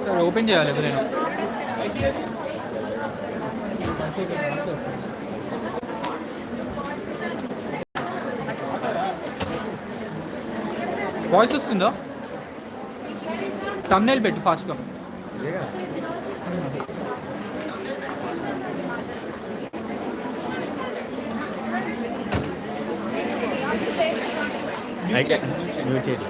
Sir open చేయాలి ఎవరైనా. Voice వస్తుందా? thumbnail పెట్టు ఫాస్ట్గా. మ్యూట్ చేయండి.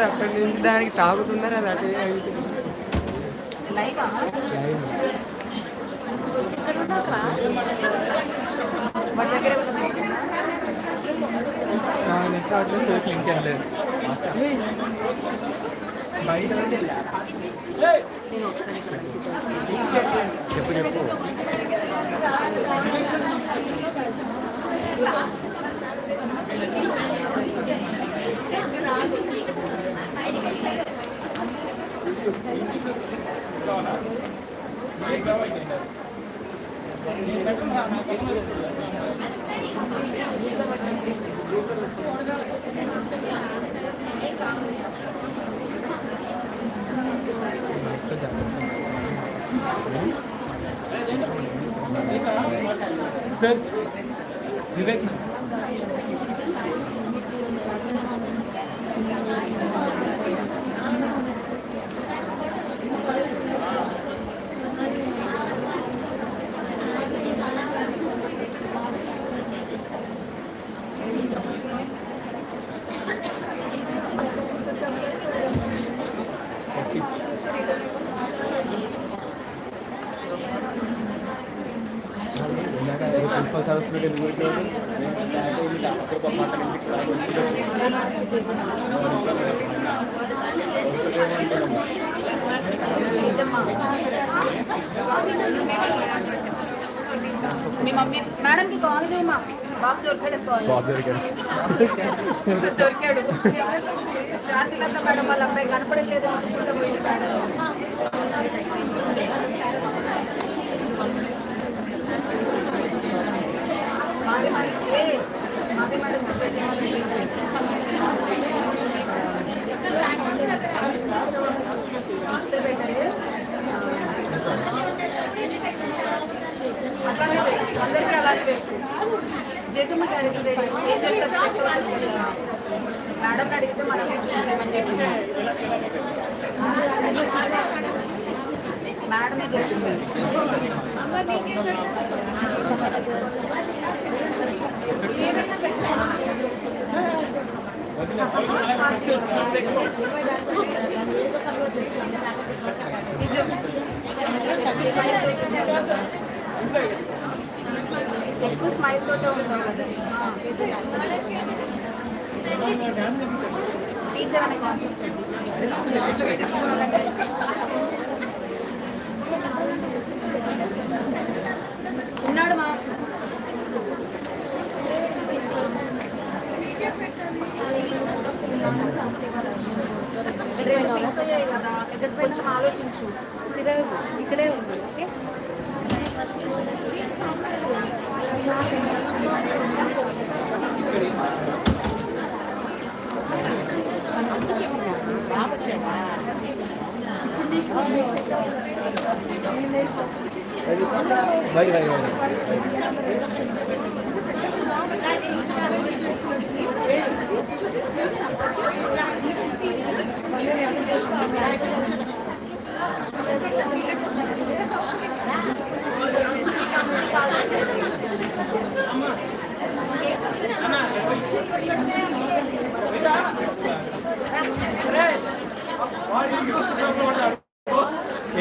అక్కడి నుంచి దానికి తాగుతున్నారు అది అటు నెట్ అట్లా సేఫ్ లింక్ ఏం లేదు బయట. చెప్పు చెప్పు. सर विवेक ना మీ మమ్మీ మేడంకి కాల్ చేయమా. బాబు దొరికాడు. దొరికాడు శాంతిలత మేడం వాళ్ళ అబ్బాయి కనపడలేదు. అట్లానే పెట్టు. అందరికీ అలానే పెట్టు. జేజమ్మకి అడిగితే ఏం చెప్తారు సెట్ అవుతుంది కదా. మేడం అడిగితే మనం చూసేమని చెప్పి మేడమే చెప్తుంది. ఎక్కువ స్మైల్ తోటే ఉంటాం కదా. టీచర్ అనే కాన్సెప్ట్ ఉన్నాడు మా ఫిక్స్ అయ్యాయి కదా. కొంచెం ఆలోచించు. ఇక్కడే ఉంది. ఓకే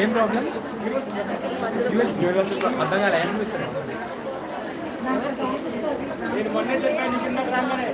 ఏం ప్రాబ్లం? అర్థం కాలే. నేను మొన్నే చెప్పాను కిందకి రాగానే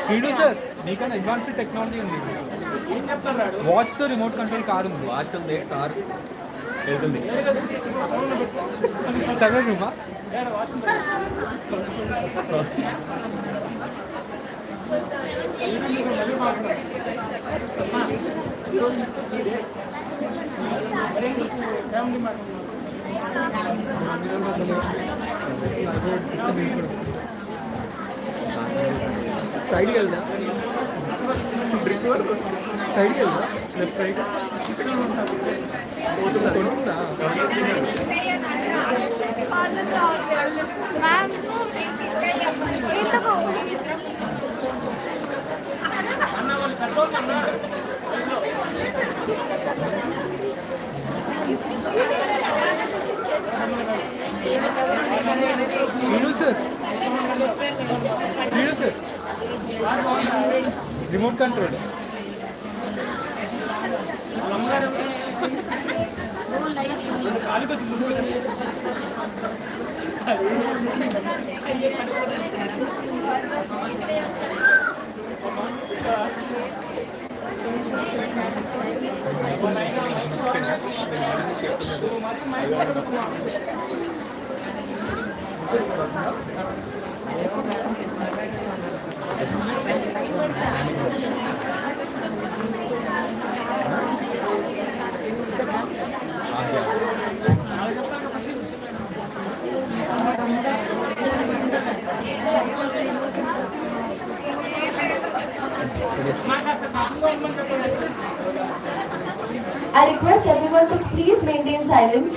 శ్రీను సార్, నీకన్నా అడ్వాన్స్డ్ టెక్నాలజీ ఉంది. ఏం చెప్తారు? వాచ్ తో రిమోట్ కంట్రోల్ కార్ ఉంది. వాచ్ ఉంది, కార్ వెళ్తుంది. సెవెన్ రూమా? సైడ్కి వెళ్దా? సైడ్కి వెళ్దా? లెఫ్ట్ సైడ్ కొనుక్కుందా? Srinu sir, Srinu sir, remote control. I request everyone to please maintain silence.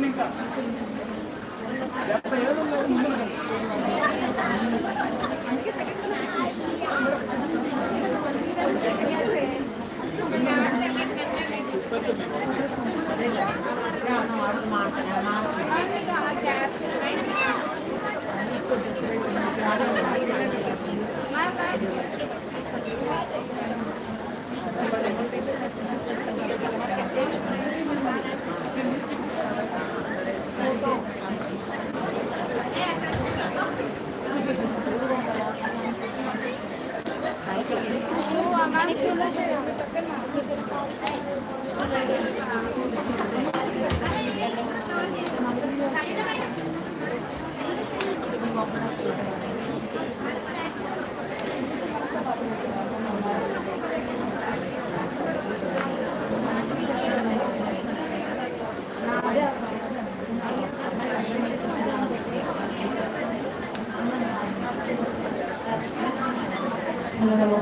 ఇంకా 70 ఏళ్ళు ఉన్నారు ముందు. Hello.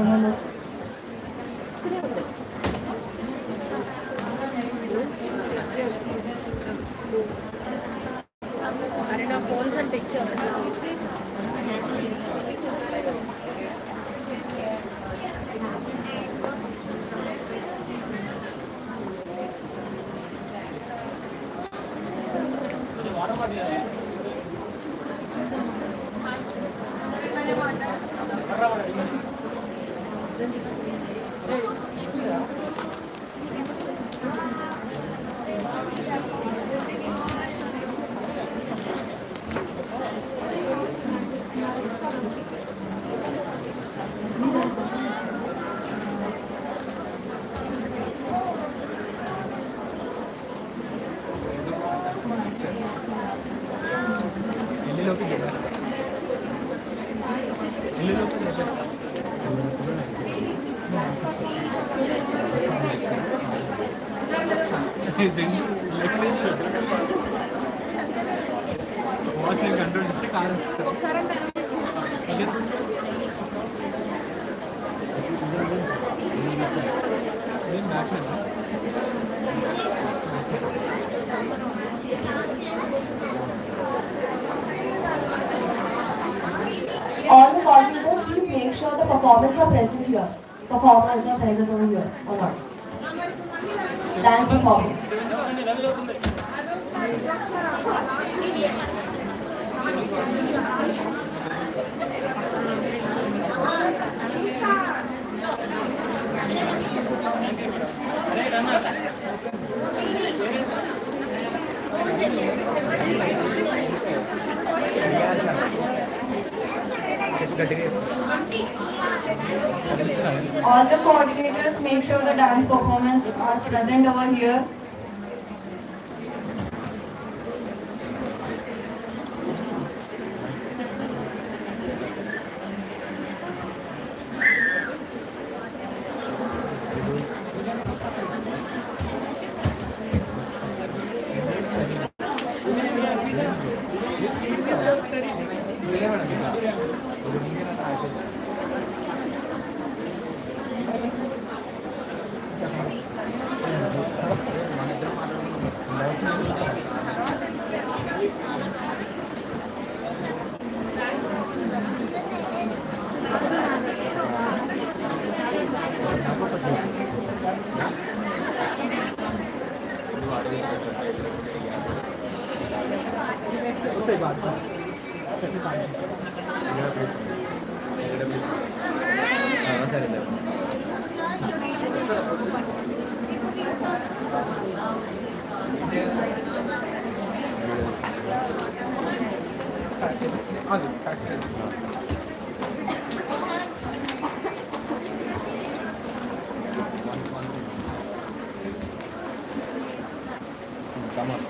Hello. అరే నా ఫోన్స్ అంటే ఇచ్చాను. ఇల్లులోకి దొబ్బేస్తా. ఇల్లులోకి దొబ్బేస్తా. వాచింగ్ కంట్రోల్ ఇస్తే కార్ వస్తుంది. నేను back All the coordinators, please make sure the performers are present here. Performers are present over here, or not? Dance performance. All the coordinators, make sure the dance performance are present over here. सही बात है. कैसे पाएंगे? సరే అది factory Come on.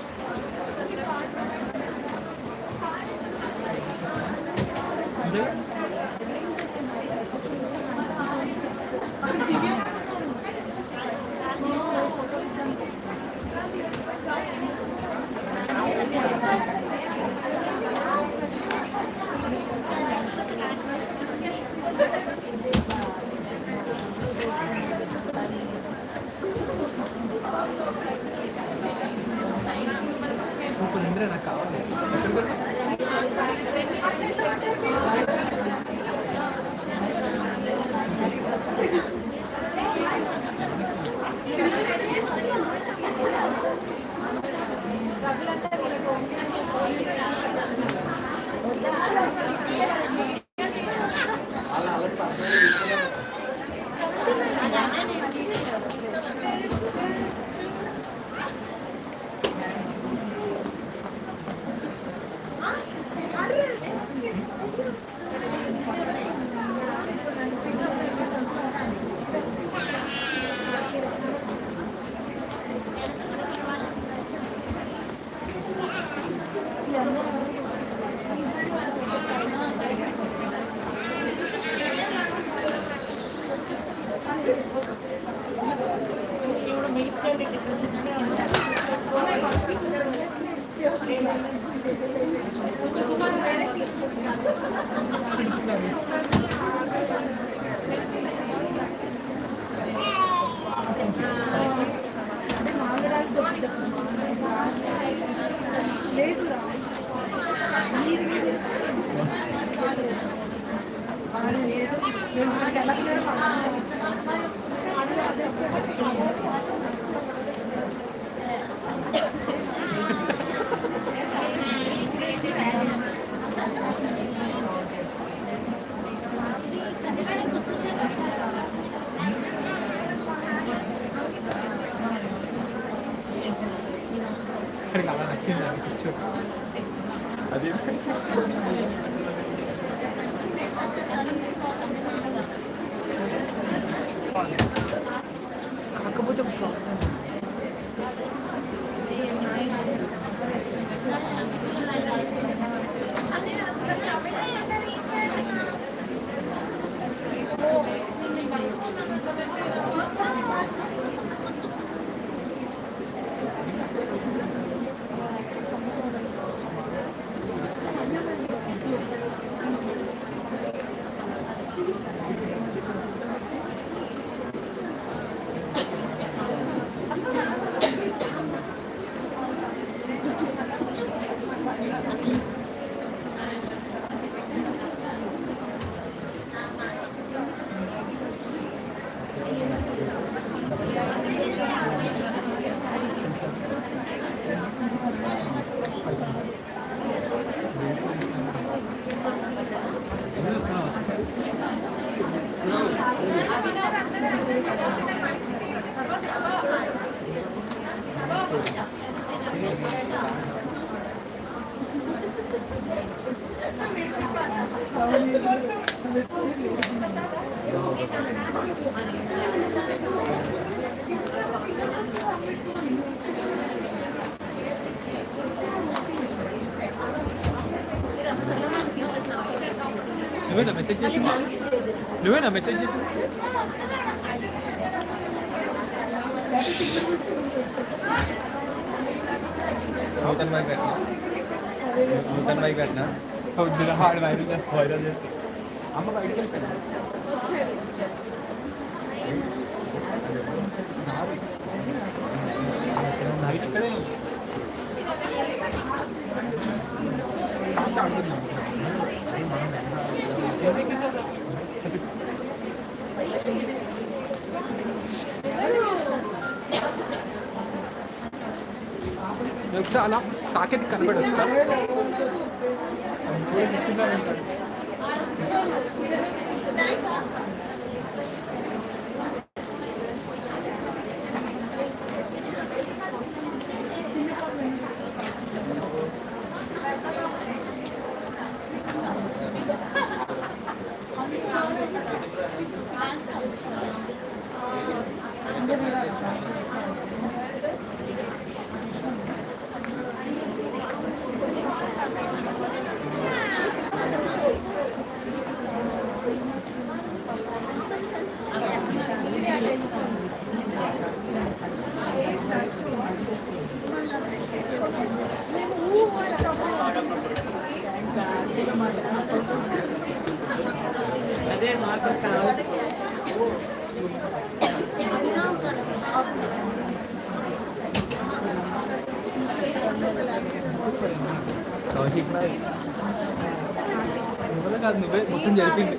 Super Indra నాకు కావాలి. ఇక్కడికి అలా నచ్చింది నాకు పిక్చర్. అది కాకపోతే నువ్వేనా మెసేజ్ చేసింది? నువ్వేనా మెసేజ్ చేసింది? నూతన్ బైక్ కట్టినా నూతన్ బైక్ కట్టినా వద్దురా, వాడు వైరల్ చేస్తా. వైరల్ చేస్తే అమ్మ బయటకు వెళ్ళిపోయింది. నైట్ ఇక్కడే ఉంది. ఒకసారి అలా సాకెట్ కనబడి వస్తా. అదే మాకు కావాలి. కౌశిక్ భాయ్ నువ్వే కాదు, నువ్వే మొత్తం జరిపింది.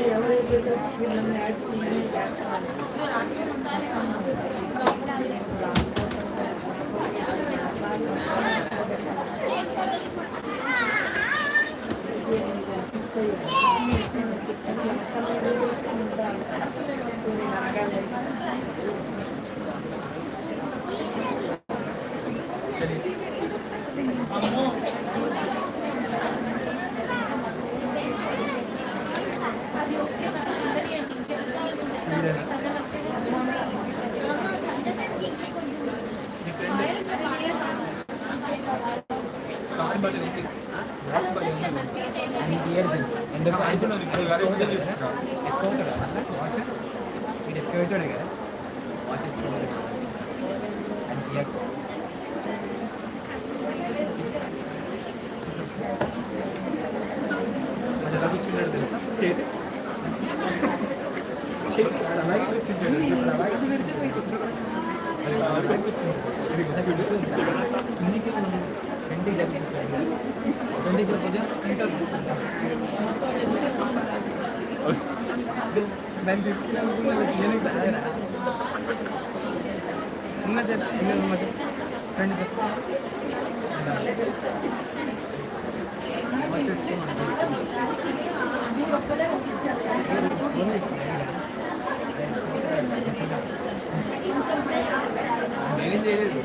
ఎవరైతే వీళ్ళని యాడ్ చేస్తాను. ఎందుకు అనుకున్నావు ఇప్పుడు వేరే హోటల్ ఎక్కువ ఉంటాడా అలా వాచ్ ఇది ఎక్కువ అవుతాడు కదా వాచ్ ఎక్కువ అని అది ఎలా కూర్చున్నాడు తెలుసా చేసి అలాగే కూర్చుంటాడు ఇప్పుడు అలాగే కూర్చుంటాడు అది అలాగే కూర్చుంటాడు ఇంటికి రెండు రెండు పోతే దాన్ని తిప్పినప్పుడు రాలేరా ఫ్రెండ్ నేనేం చేయలేదు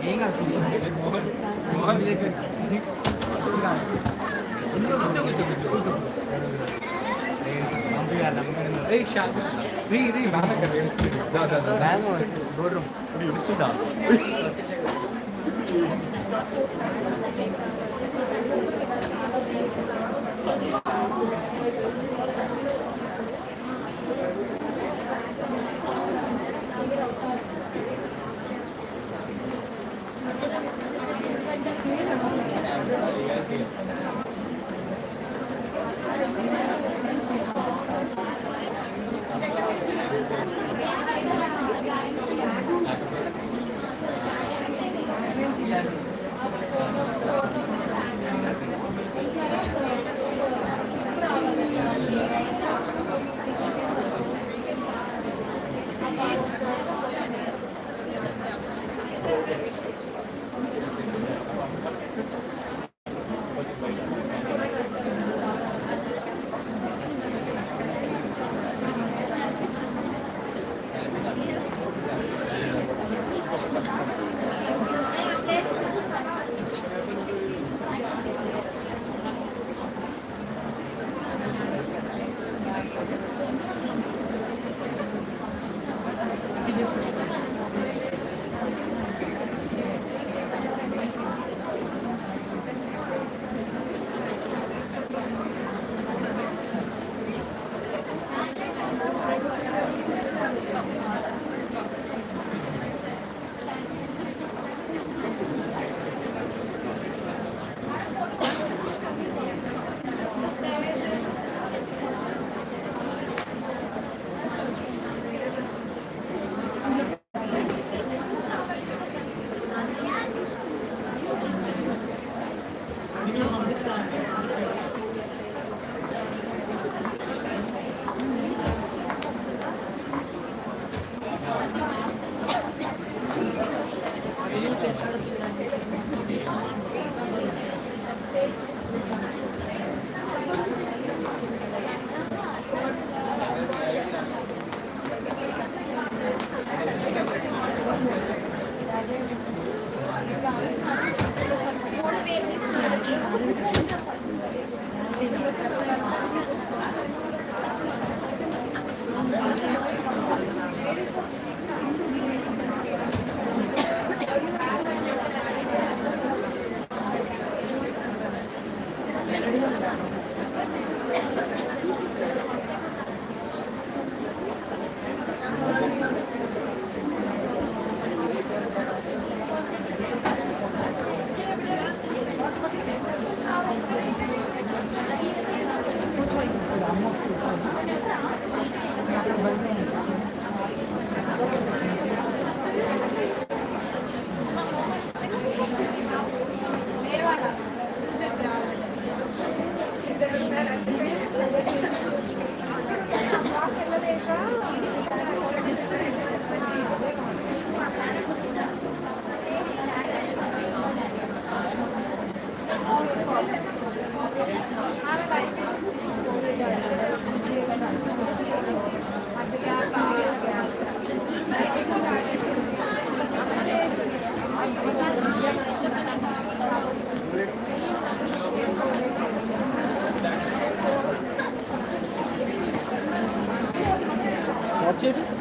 ఏం కాదు మోహన్ మోహన్ దగ్గర Watch it.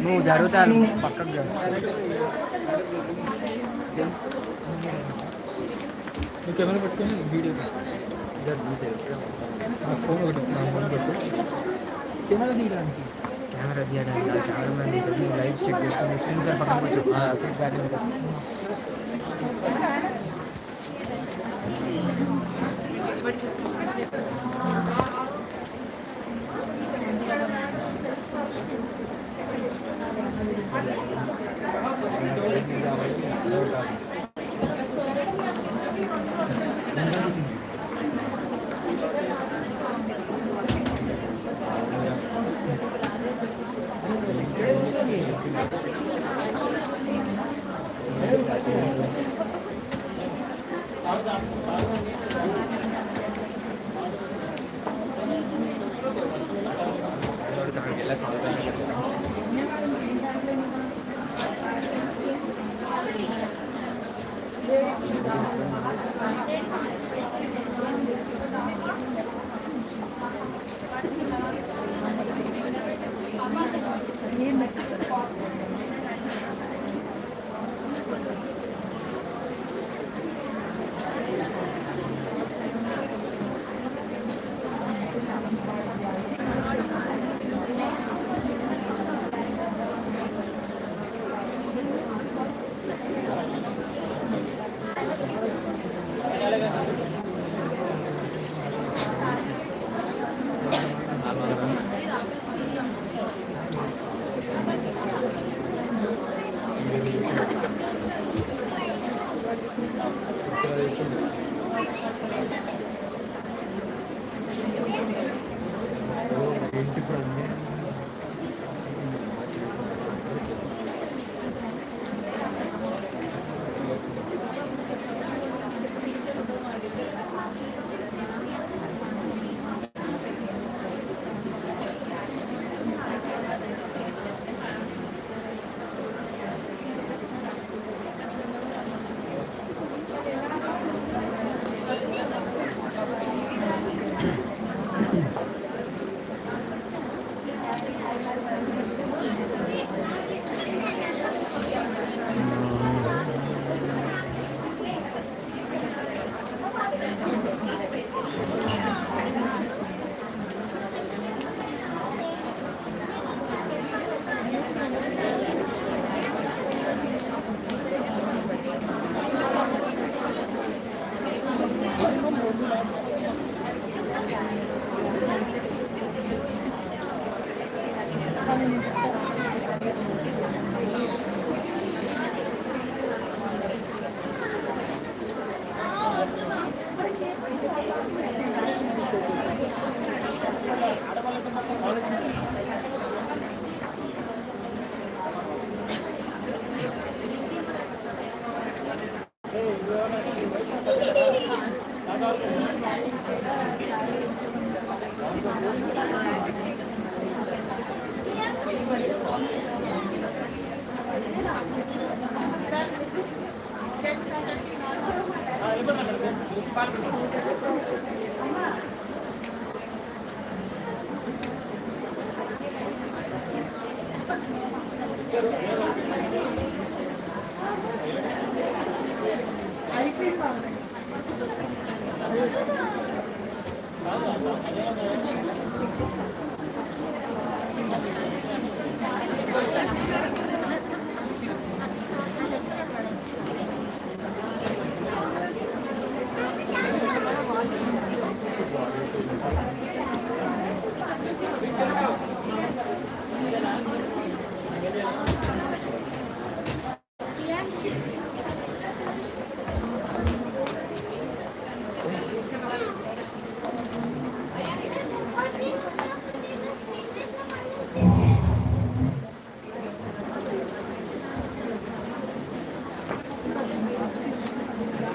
నువ్వు జరుగుతాను పక్కకు కెమెరా పెట్టుకొని వీడియో ఫోన్ ఒకటి నా ఫోన్ పెట్టు కెమెరా తీయడానికి చాలా మంది లైవ్ చెక్ చేసుకొని స్క్రీన్ సార్ పక్కన కూర్చో సీట్ గాడి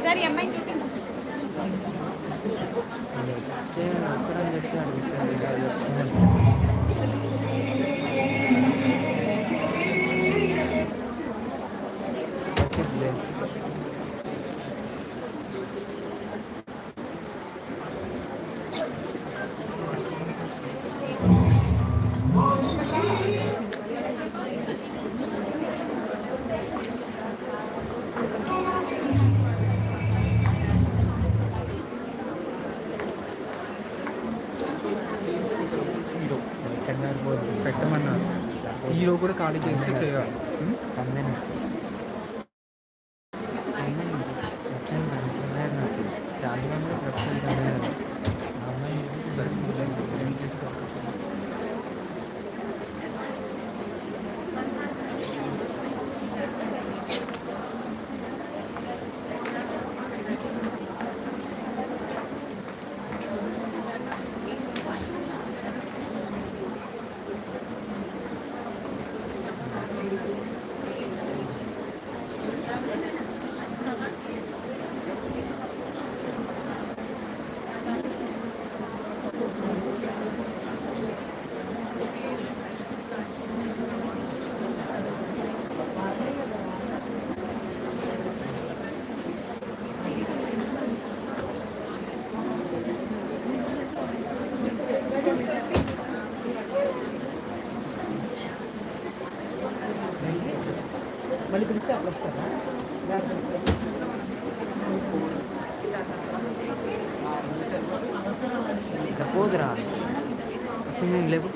సార్ ఈ అమ్మాయిని చూపించు. ఖాళీ చేసి చేయాలి. మళ్ళీ పిలిస్తే అప్పుడు వస్తారా పోదురా స్విమ్మింగ్ లేవు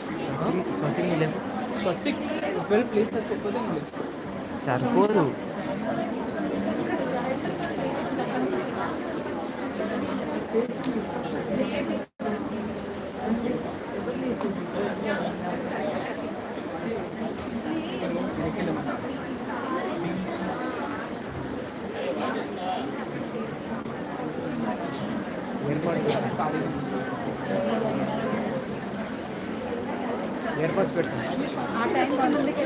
స్విమ్మింగ్ లేవు స్వస్తిక్ ఒకవేళ ప్లేస్ సరిపోతే సరిపోదు ఏర్పాటు పెట్టండి. ఆ టైం కొంతమందికి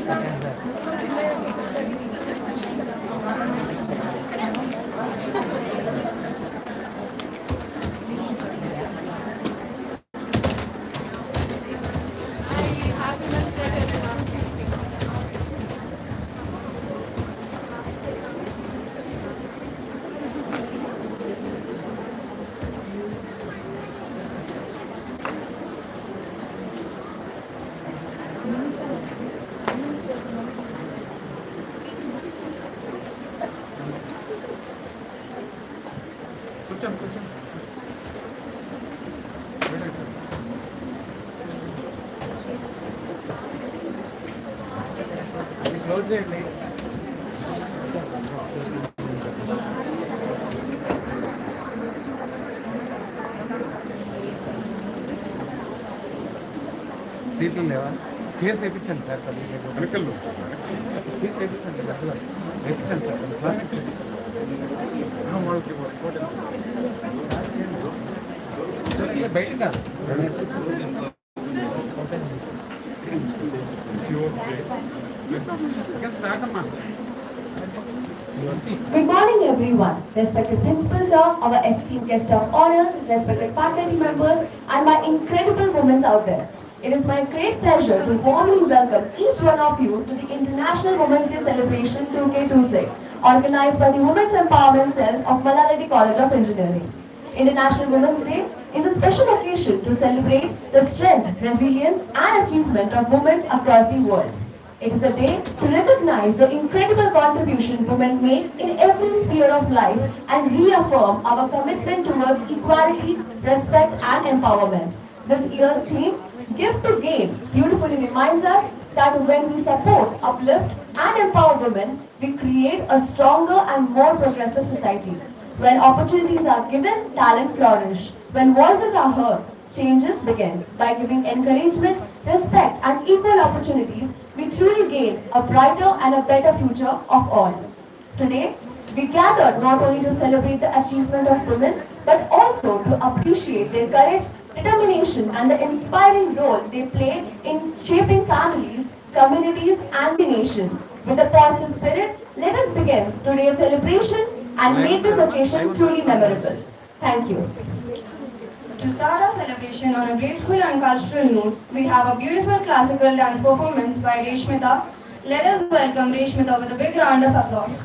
కూర్చోండి కూర్చోండి. అది క్లోజ్ చేయండి. సీట్లు లేవా? చైర్స్ వేయించండి సార్. వెనకల్లో సీట్ వేయించండి. మధ్యలో వేయించండి సార్. బయట కాదు. స్టార్ట్ అమ్మా. Good morning, everyone. Respected principal sir, our esteemed guest of honors, respected faculty members, and my incredible women out there. It is my great pleasure to warmly welcome each one of you to the International Women's Day Celebration 2K26, organized by the Women's Empowerment Cell of Mallareddy College of Engineering. International Women's Day is a special occasion to celebrate the strength, resilience, and achievement of women across the world. It is a day to recognize the incredible contribution women make in every sphere of life and reaffirm our commitment towards equality, respect, and empowerment. This year's theme, Give to Gain, beautifully reminds us that when we support, uplift, and empower women, we create a stronger and more progressive society. When opportunities are given, talent flourish. When voices are heard, changes begins. By giving encouragement, respect, and equal opportunities, we truly gain a brighter and a better future of all. Today, we gathered not only to celebrate the achievement of women, but also to appreciate their courage, determination, and the inspiring role they play in shaping families, communities, and the nation. With a positive spirit, let us begin today's celebration and make this occasion truly memorable. Thank you. To start our celebration on a graceful and cultural note, we have a beautiful classical dance performance by Reshmita. Let us welcome Reshmita with a big round of applause.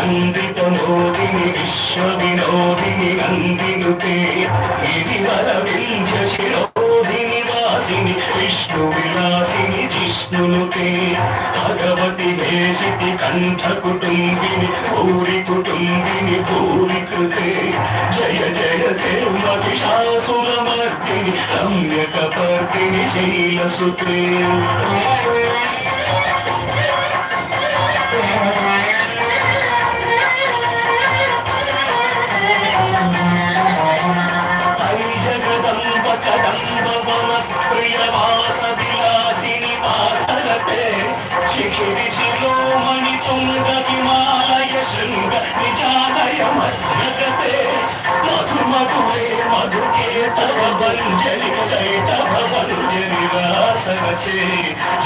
Nanditha మోదిని విశ్వ వినోదిని నందినుతే గిరివర వింధ్య శిరోధిని వాసిని విష్ణు విలాసిని జిష్ణునుతే భగవతి వేసితి కంఠ కుటుంబిని భూరి కుటుంబిని భూరి కృతే జయ జయ దేవ మహిషాసురమర్దిని రమ్యక పర్దిని శైలసుతే జగదంబ కదంబ వన ప్రియవాస విలాసిని మాతరతే శిఖిరి శిరోమణి తుంగ హిమాలయ శృంగ నిజాలయ మధ్యగతే మధు మధురే మధుకే తవ వంజలి శైతవ వంజలి రాసరచే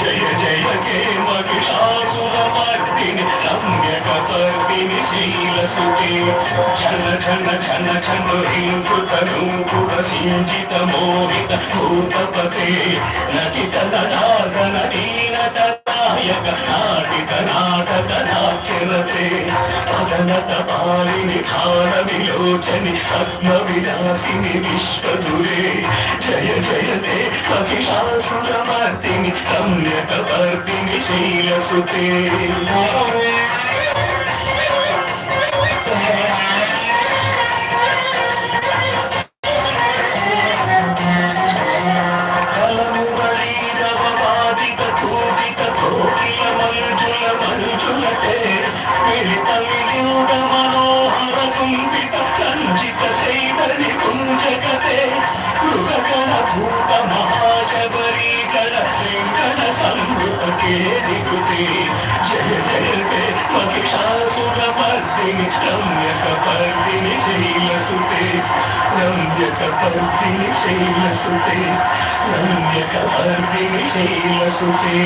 జయ జయ జయ మహిషాసుర మర్దిని రమ్యక పర్దిని శీలసుతే ఝన ఝన ఝన ఝన హింకృత నూపుర సింజిత మోహిత భూతపతే నటిత నటాగన దీనత నాయక నాటిక నాటక నాట్యరతే పదనత పాలిని భార విలోచని పద్మ విలాసిని విశ్వదురే జయ జయ దే మహిషాసుర మర్దిని రమ్యక పర్దిని శైలసుతే మనోహర కుంభిత సంజిత శైవని కుంజగతే మృగకర భూత మహాశబరీకర శంకర సంభృత కేదికృతే జయ జయ దే మహిషాసుర మర్దిని రమ్యక పర్దిని శైలసుతే రమ్యక పర్దిని శైలసుతే రమ్యక పర్దిని శైలసుతే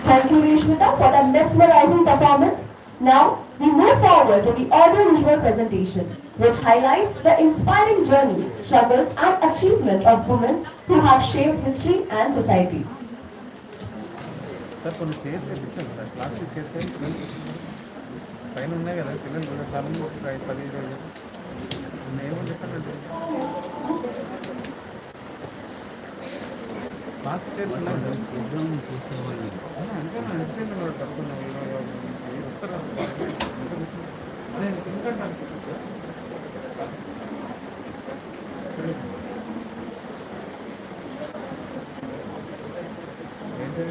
Thank you, Reshmita, for that mesmerizing performance. Now, we move forward to the audio-visual presentation, which highlights the inspiring journeys, struggles, and achievement of women who have shaped history and society. Sir కొన్ని chairs ఇచ్చాను sir plastic chairs పైన ఉన్నాయి కదా పిల్లలు కూడా చాలా 10 రోజులు నేను చెప్పానండి ప్లాస్టిక్ చైర్స్ ఉన్నాయి సార్ అంతేనా ఎంతసేపు పడుతున్నాను వస్తారా నేను ఎందుకంటే ఏంటి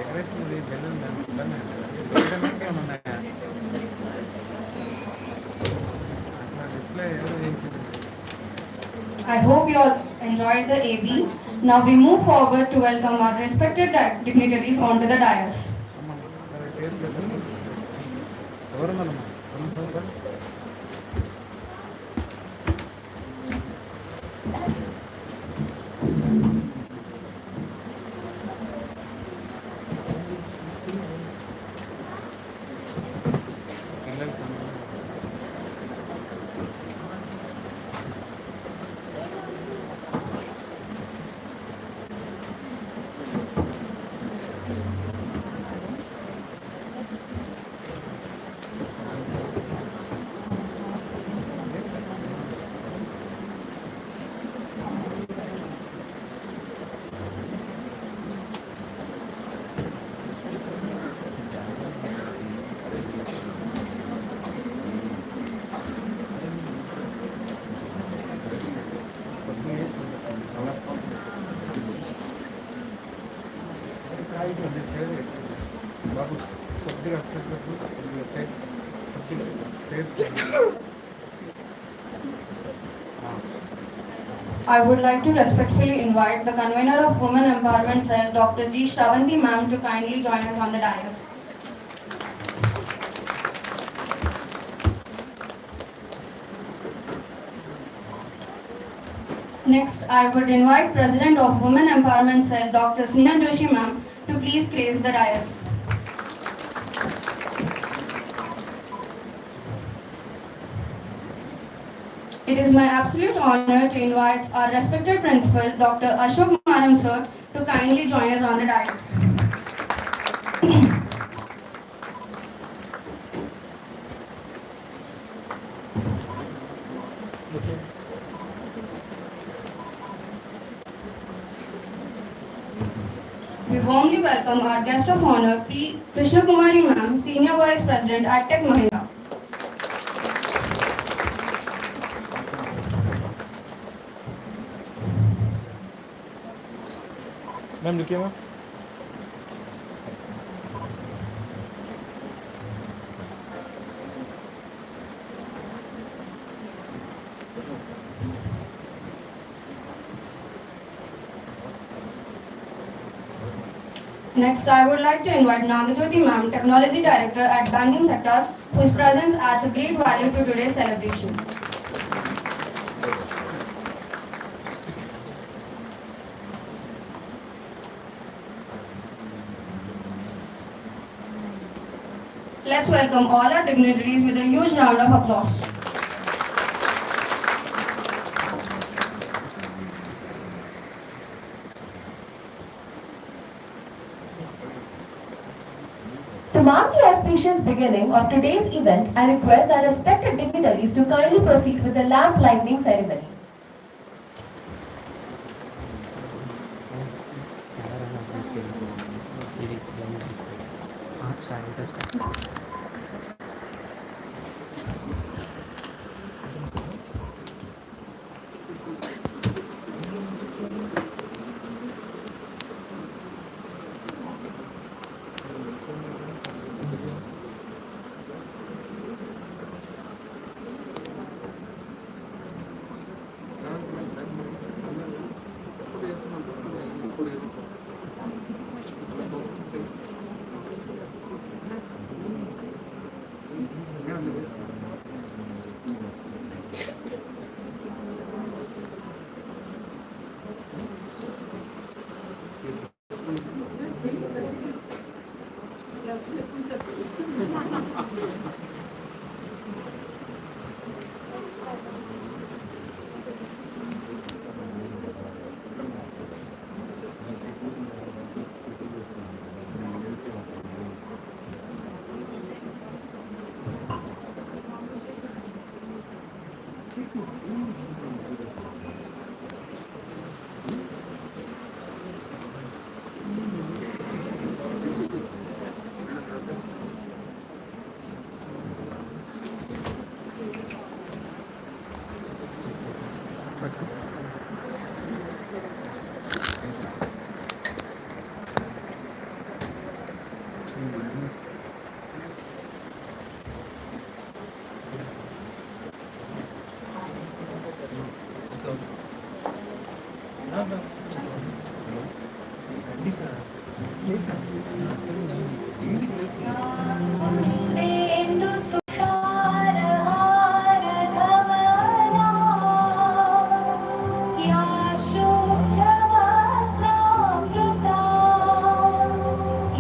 డెకరేషన్ బెలూన్ డెకరేషన్కి ఏమైనా ఉన్నాయా అట్లా డిస్ప్లే ఏదో చేసింది. I hope you all enjoyed the AB. Now we move forward to welcome our respected dignitaries onto the dais. అమ్మ చేసి ఎవరున్నారమ్మా బాబు కొద్దిగా కొద్దిగా I would like to respectfully invite the convener of Women Empowerment Cell, Dr. G. Shravanti ma'am, to kindly join us on the dais. Next, I would invite President of Women Empowerment Cell, Dr. Sneha Joshi ma'am, to please grace the dais. It is my absolute honor to invite our respected principal, Dr. Ashok Maram sir, to kindly join us on the dais. We warmly welcome our guest of honor, Krishna Kumari ma'am, Senior Vice President at Tech Mahindra. Ma'am लिखिए ma'am Next, I would like to invite Nagajyoti ma'am, Technology Director at Banking Sector, whose presence adds a great value to today's celebration. Let's welcome all our dignitaries with a huge round of applause. To mark the auspicious beginning of today's event, I request our respected dignitaries to kindly proceed with the lamp lighting ceremony. या शुभ्रवस्त्रावृता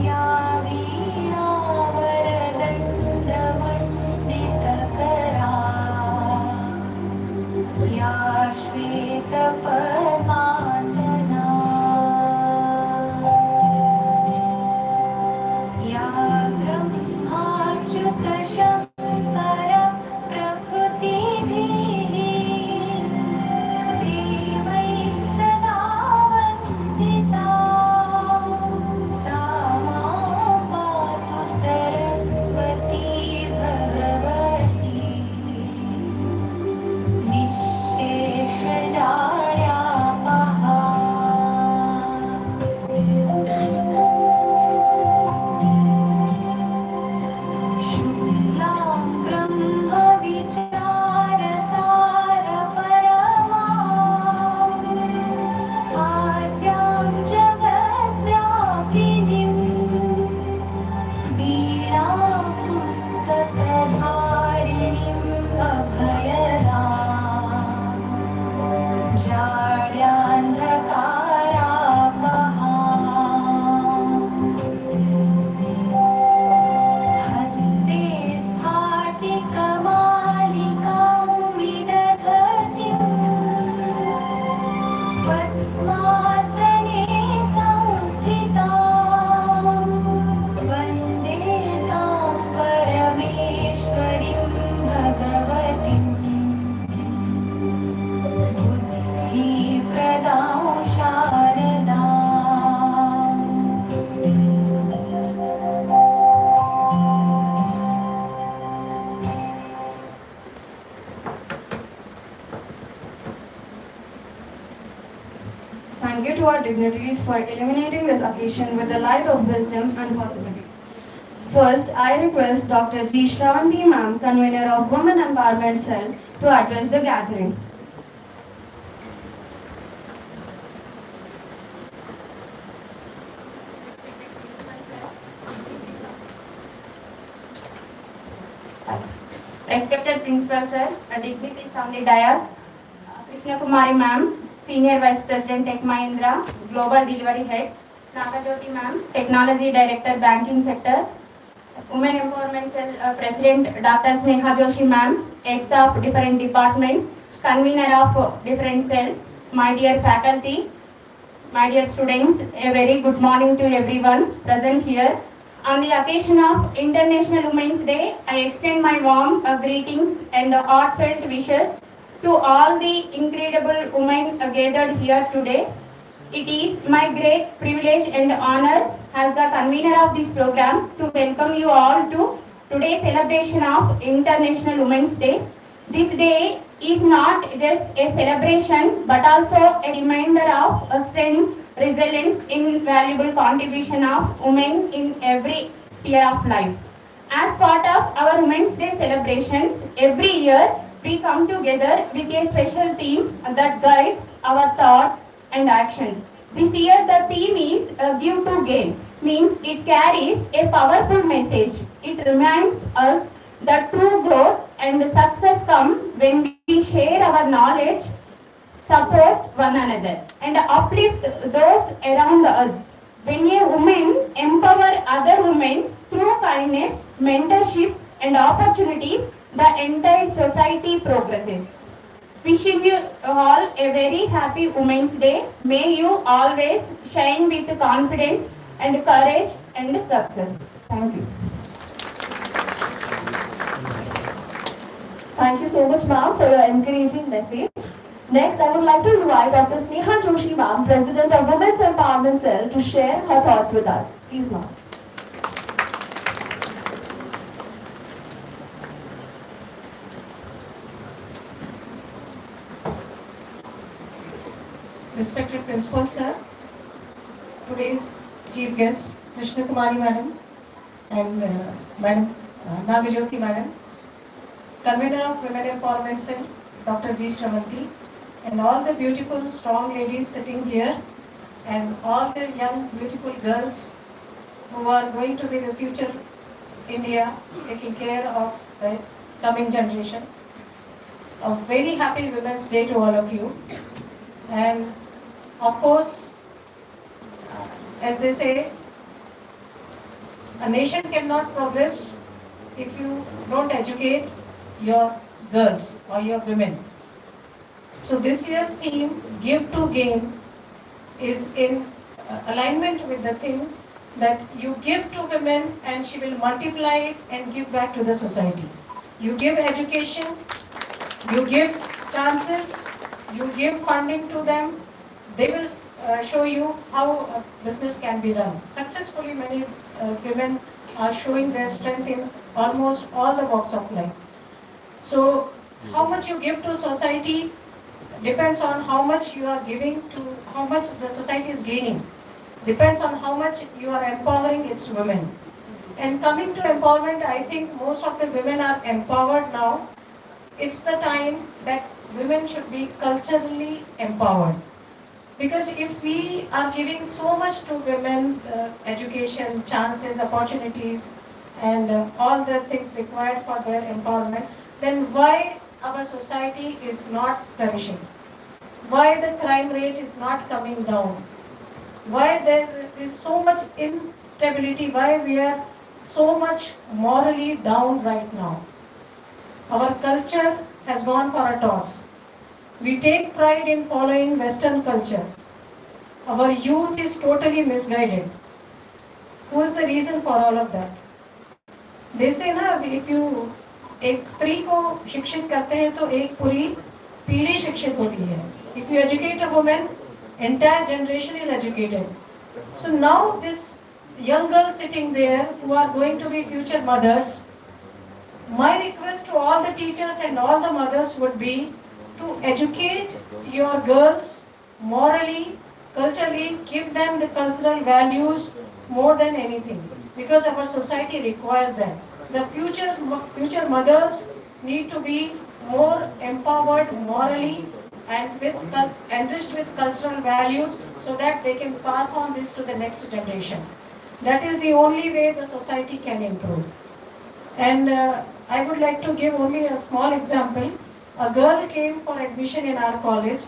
या वीणावरदण्डमण्डितकरा या श्वेतपद्मासना या ब्रह्माच्युतशङ्कर प्रकृतिभिः देवैः सदा वन्दिता सा मां पातु सरस्वती भगवती निःशेषजाड्यापहा शुक्लां ब्रह्मविचारसारपरमा आद्यां जगद्व्यापिनीं वीणापुस्तकधारिणीम् अभयदाम् जाड्यान्धकारापहाम् हस्ते स्फाटिकमालिकां विदधतीं पद्मासने संस्थितां वन्दे तां परमेश्वरीं भगवतीं बुद्धिप्रदां शारदाम् Thank you to our dignitaries for illuminating this occasion with the light of wisdom and possibility. First, I request Dr. G. Shravanti Ma'am, convener of Women Empowerment Cell, to address the gathering. Respected Principal Sir, dignitaries on the dais, Krishna Kumari Ma'am, Senior Vice President Tech Mahindra, Global Delivery Head, Nagajyoti Ma'am, Technology Director Banking Sector, Women Empowerment Cell President Dr. Sneha Joshi Ma'am, heads of different departments, convener of different cells, my dear faculty, my dear students, a very good morning to everyone present here. On the occasion of International Women's Day, I extend my warm greetings and heartfelt wishes to all the incredible women gathered here today. It is my great privilege and honor as the convener of this program to welcome you all to today's celebration of International Women's Day. This day is not just a celebration but also a reminder of a strength, resilience, invaluable contribution of women in every sphere of life. As part of our Women's Day celebrations, every year we come together with a special theme that guides our thoughts and actions. This year the theme is Give to Gain, means it carries a powerful message. It reminds us that true growth and success come when we share our knowledge, support one another, and uplift those around us. When a woman empower other women through kindness, mentorship, and opportunities, the entire society progresses. Wishing you all a very happy Women's Day. May you always shine with confidence and courage and success. Thank you. Thank you so much, ma'am, for your encouraging message. Next, I would like to invite Dr. Sneha Joshi, ma'am, President of Women's Empowerment Cell, to share her thoughts with us. Please, ma'am. Respected Principal Sir, today's Chief Guest, Krishna Kumari Madam, and Madam Nagajyoti Madam, Convener of Women Empowerment Cell, Dr. G. Shravanti, and all the beautiful, strong ladies sitting here, and all the young beautiful girls who are going to be the future India, taking care of the coming generation. A very happy Women's Day to all of you. And of course, as they say, a nation cannot progress if you don't educate your girls or your women. So this year's theme, Give to Gain, is in alignment with the thing that you give to women and she will multiply it and give back to the society. You give education, you give chances, you give funding to them, they will show you how business can be run. Successfully, many women are showing their strength in almost all the walks of life. So, how much you give to society depends on how much you are giving to, how much the society is gaining. Depends on how much you are empowering its women. And coming to empowerment, I think most of the women are empowered now. It's the time that women should be culturally empowered. Because if we are giving so much to women, education, chances, opportunities, and all the things required for their empowerment, then why our society is not flourishing? Why the crime rate is not coming down? Why there is so much instability? Why we are so much morally down right now? Our culture has gone for a toss. We take pride in following Western culture. Our youth is totally misguided. Who is the reason for all of that? They say ना, if you एक स्त्री को शिक्षित करते हैं तो एक पूरी पीढ़ी शिक्षित होती है. If you educate a woman, entire generation is educated. So now this young girls sitting there who are going to be future mothers, my request to all the teachers and all the mothers would be to educate your girls morally, culturally, give them the cultural values more than anything, because our society requires that. The future mothers need to be more empowered morally and enriched with cultural values so that they can pass on this to the next generation. That is the only way the society can improve. And I would like to give only a small example. A girl came for admission in our college.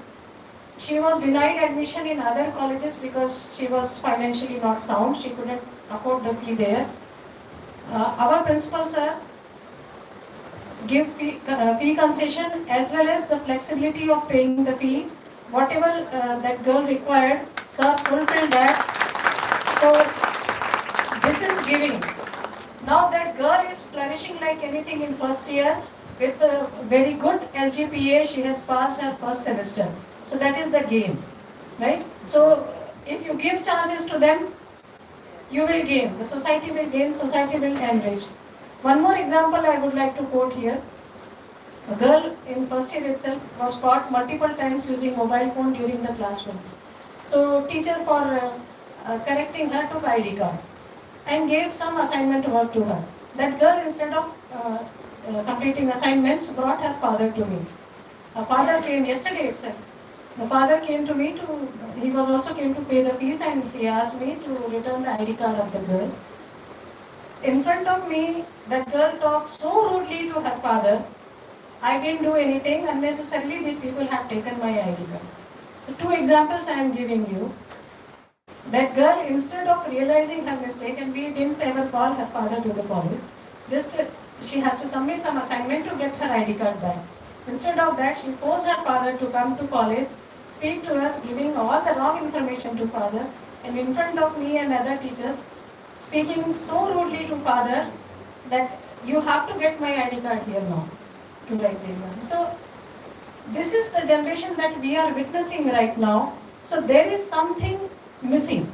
She was denied admission in other colleges because she was financially not sound. She couldn't afford the fee there. Our principal sir give fee concession as well as the flexibility of paying the fee. Whatever that girl required, sir fulfilled that. So this is giving. Now that girl is flourishing like anything in first year with a very good SGPA. She has passed her first semester. So that is the game, right? So if you give chances to them, you will gain. The society will gain, society will enrich. One more example I would like to quote here. A girl in first year itself was caught multiple times using mobile phone during the classrooms. So teacher for correcting her took ID card and gave some assignment work to her. That girl, instead of completing assignments, brought her father to me. Her father came yesterday itself. The father came to me he was also came to pay the fees, and he asked me to return the ID card of the girl. In front of me, that girl talked so rudely to her father. I didn't do anything. Unnecessarily, these people have taken my ID card. So 2 examples I am giving you. That girl, instead of realizing her mistake, and we didn't ever call her father to the college, just she has to submit some assignment to get her ID card back. Instead of that, she forced her father to come to college, speak to us, giving all the wrong information to father, and in front of me and other teachers, speaking so rudely to father that you have to get my ID card here now to write the exam. So this is the generation that we are witnessing right now. So there is something missing.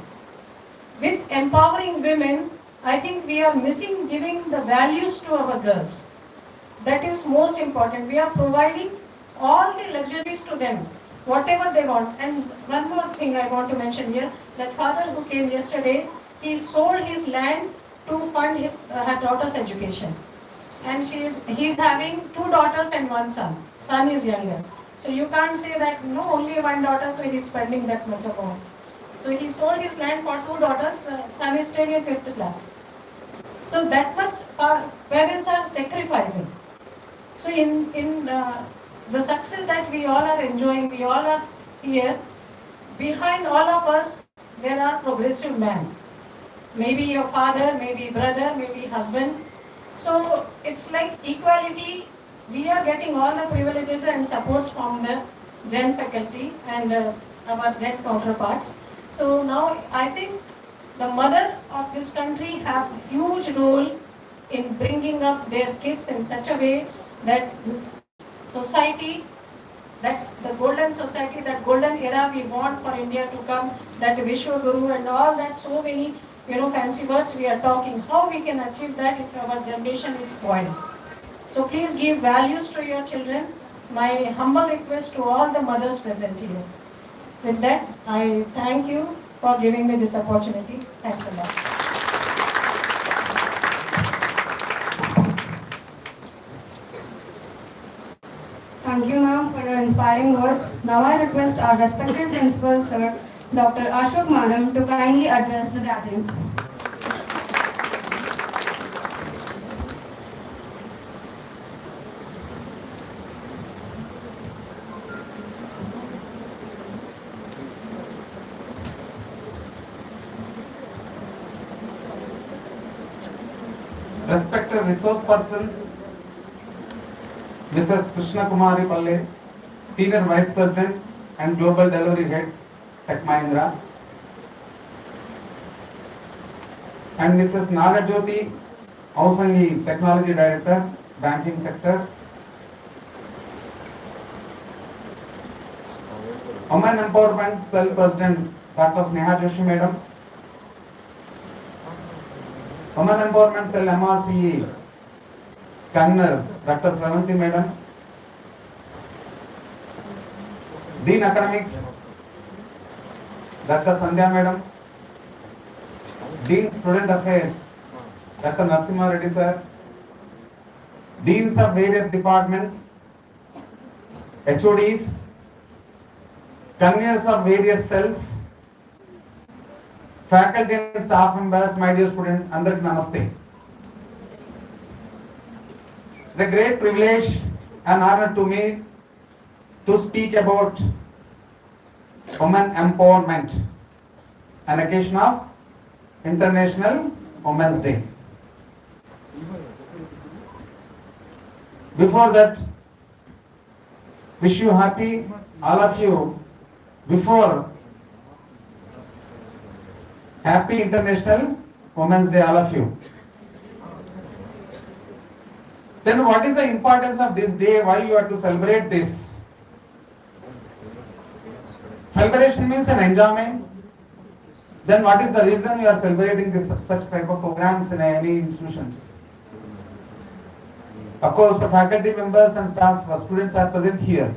With empowering women, I think we are missing giving the values to our girls. That is most important. We are providing all the luxuries to them, whatever they want. And one more thing I want to mention here, that father who came yesterday, he sold his land to fund her daughter's education. And he's having 2 daughters and 1 son. Son is younger. So you can't say that, no, only 1 daughter, so he's spending that much amount. So he sold his land for 2 daughters, son is still in 5th class. So that much parents are sacrificing. So in the success that we all are enjoying, we all are here, behind all of us, there are progressive men. Maybe your father, maybe brother, maybe husband. So it's like equality. We are getting all the privileges and supports from the Gen faculty and our Gen counterparts. So now I think the mother of this country have huge role in bringing up their kids in such a way that this society, that the golden society, that golden era we want for India to come, that Vishwa Guru and all that, so many fancy words we are talking, how we can achieve that if our generation is spoiled. So please give values to your children. My humble request to all the mothers present here. With that, I thank you for giving me this opportunity. Thanks a lot. Thank you, ma'am, for your inspiring words. Now I request our respected principal, sir, Dr. Ashok Manam, to kindly address the gathering. Respected resource persons, Mrs. Krishna Kumari Palle, Senior Vice President and Global Delivery Head, Tech Mahindra, and Mrs. Nagajyoti Ausangi, Technology Director, Banking Sector, Women Empowerment Cell President, Dr. Sneha Joshi Madam, Women Empowerment Cell MRCE Convener, Dr. Sravanti Madam, Dean Academics, Dr. Sandhya Madam, Dean Student Affairs, Dr. Narasimha Reddy Sir, Deans of various departments, HODs, conveners of various cells, faculty and staff members, my dear students, Andariki Namaste. It's a great privilege and honor to me to speak about women empowerment, an occasion of International Women's Day. Before that, wish you happy, all of you, before Happy International Women's Day, all of you. Then what is the importance of this day? Why you have to celebrate this? Celebration means an enjoyment. Then what is the reason you are celebrating this such type of programs in any institutions? Of course, the faculty members and staff, students are present here.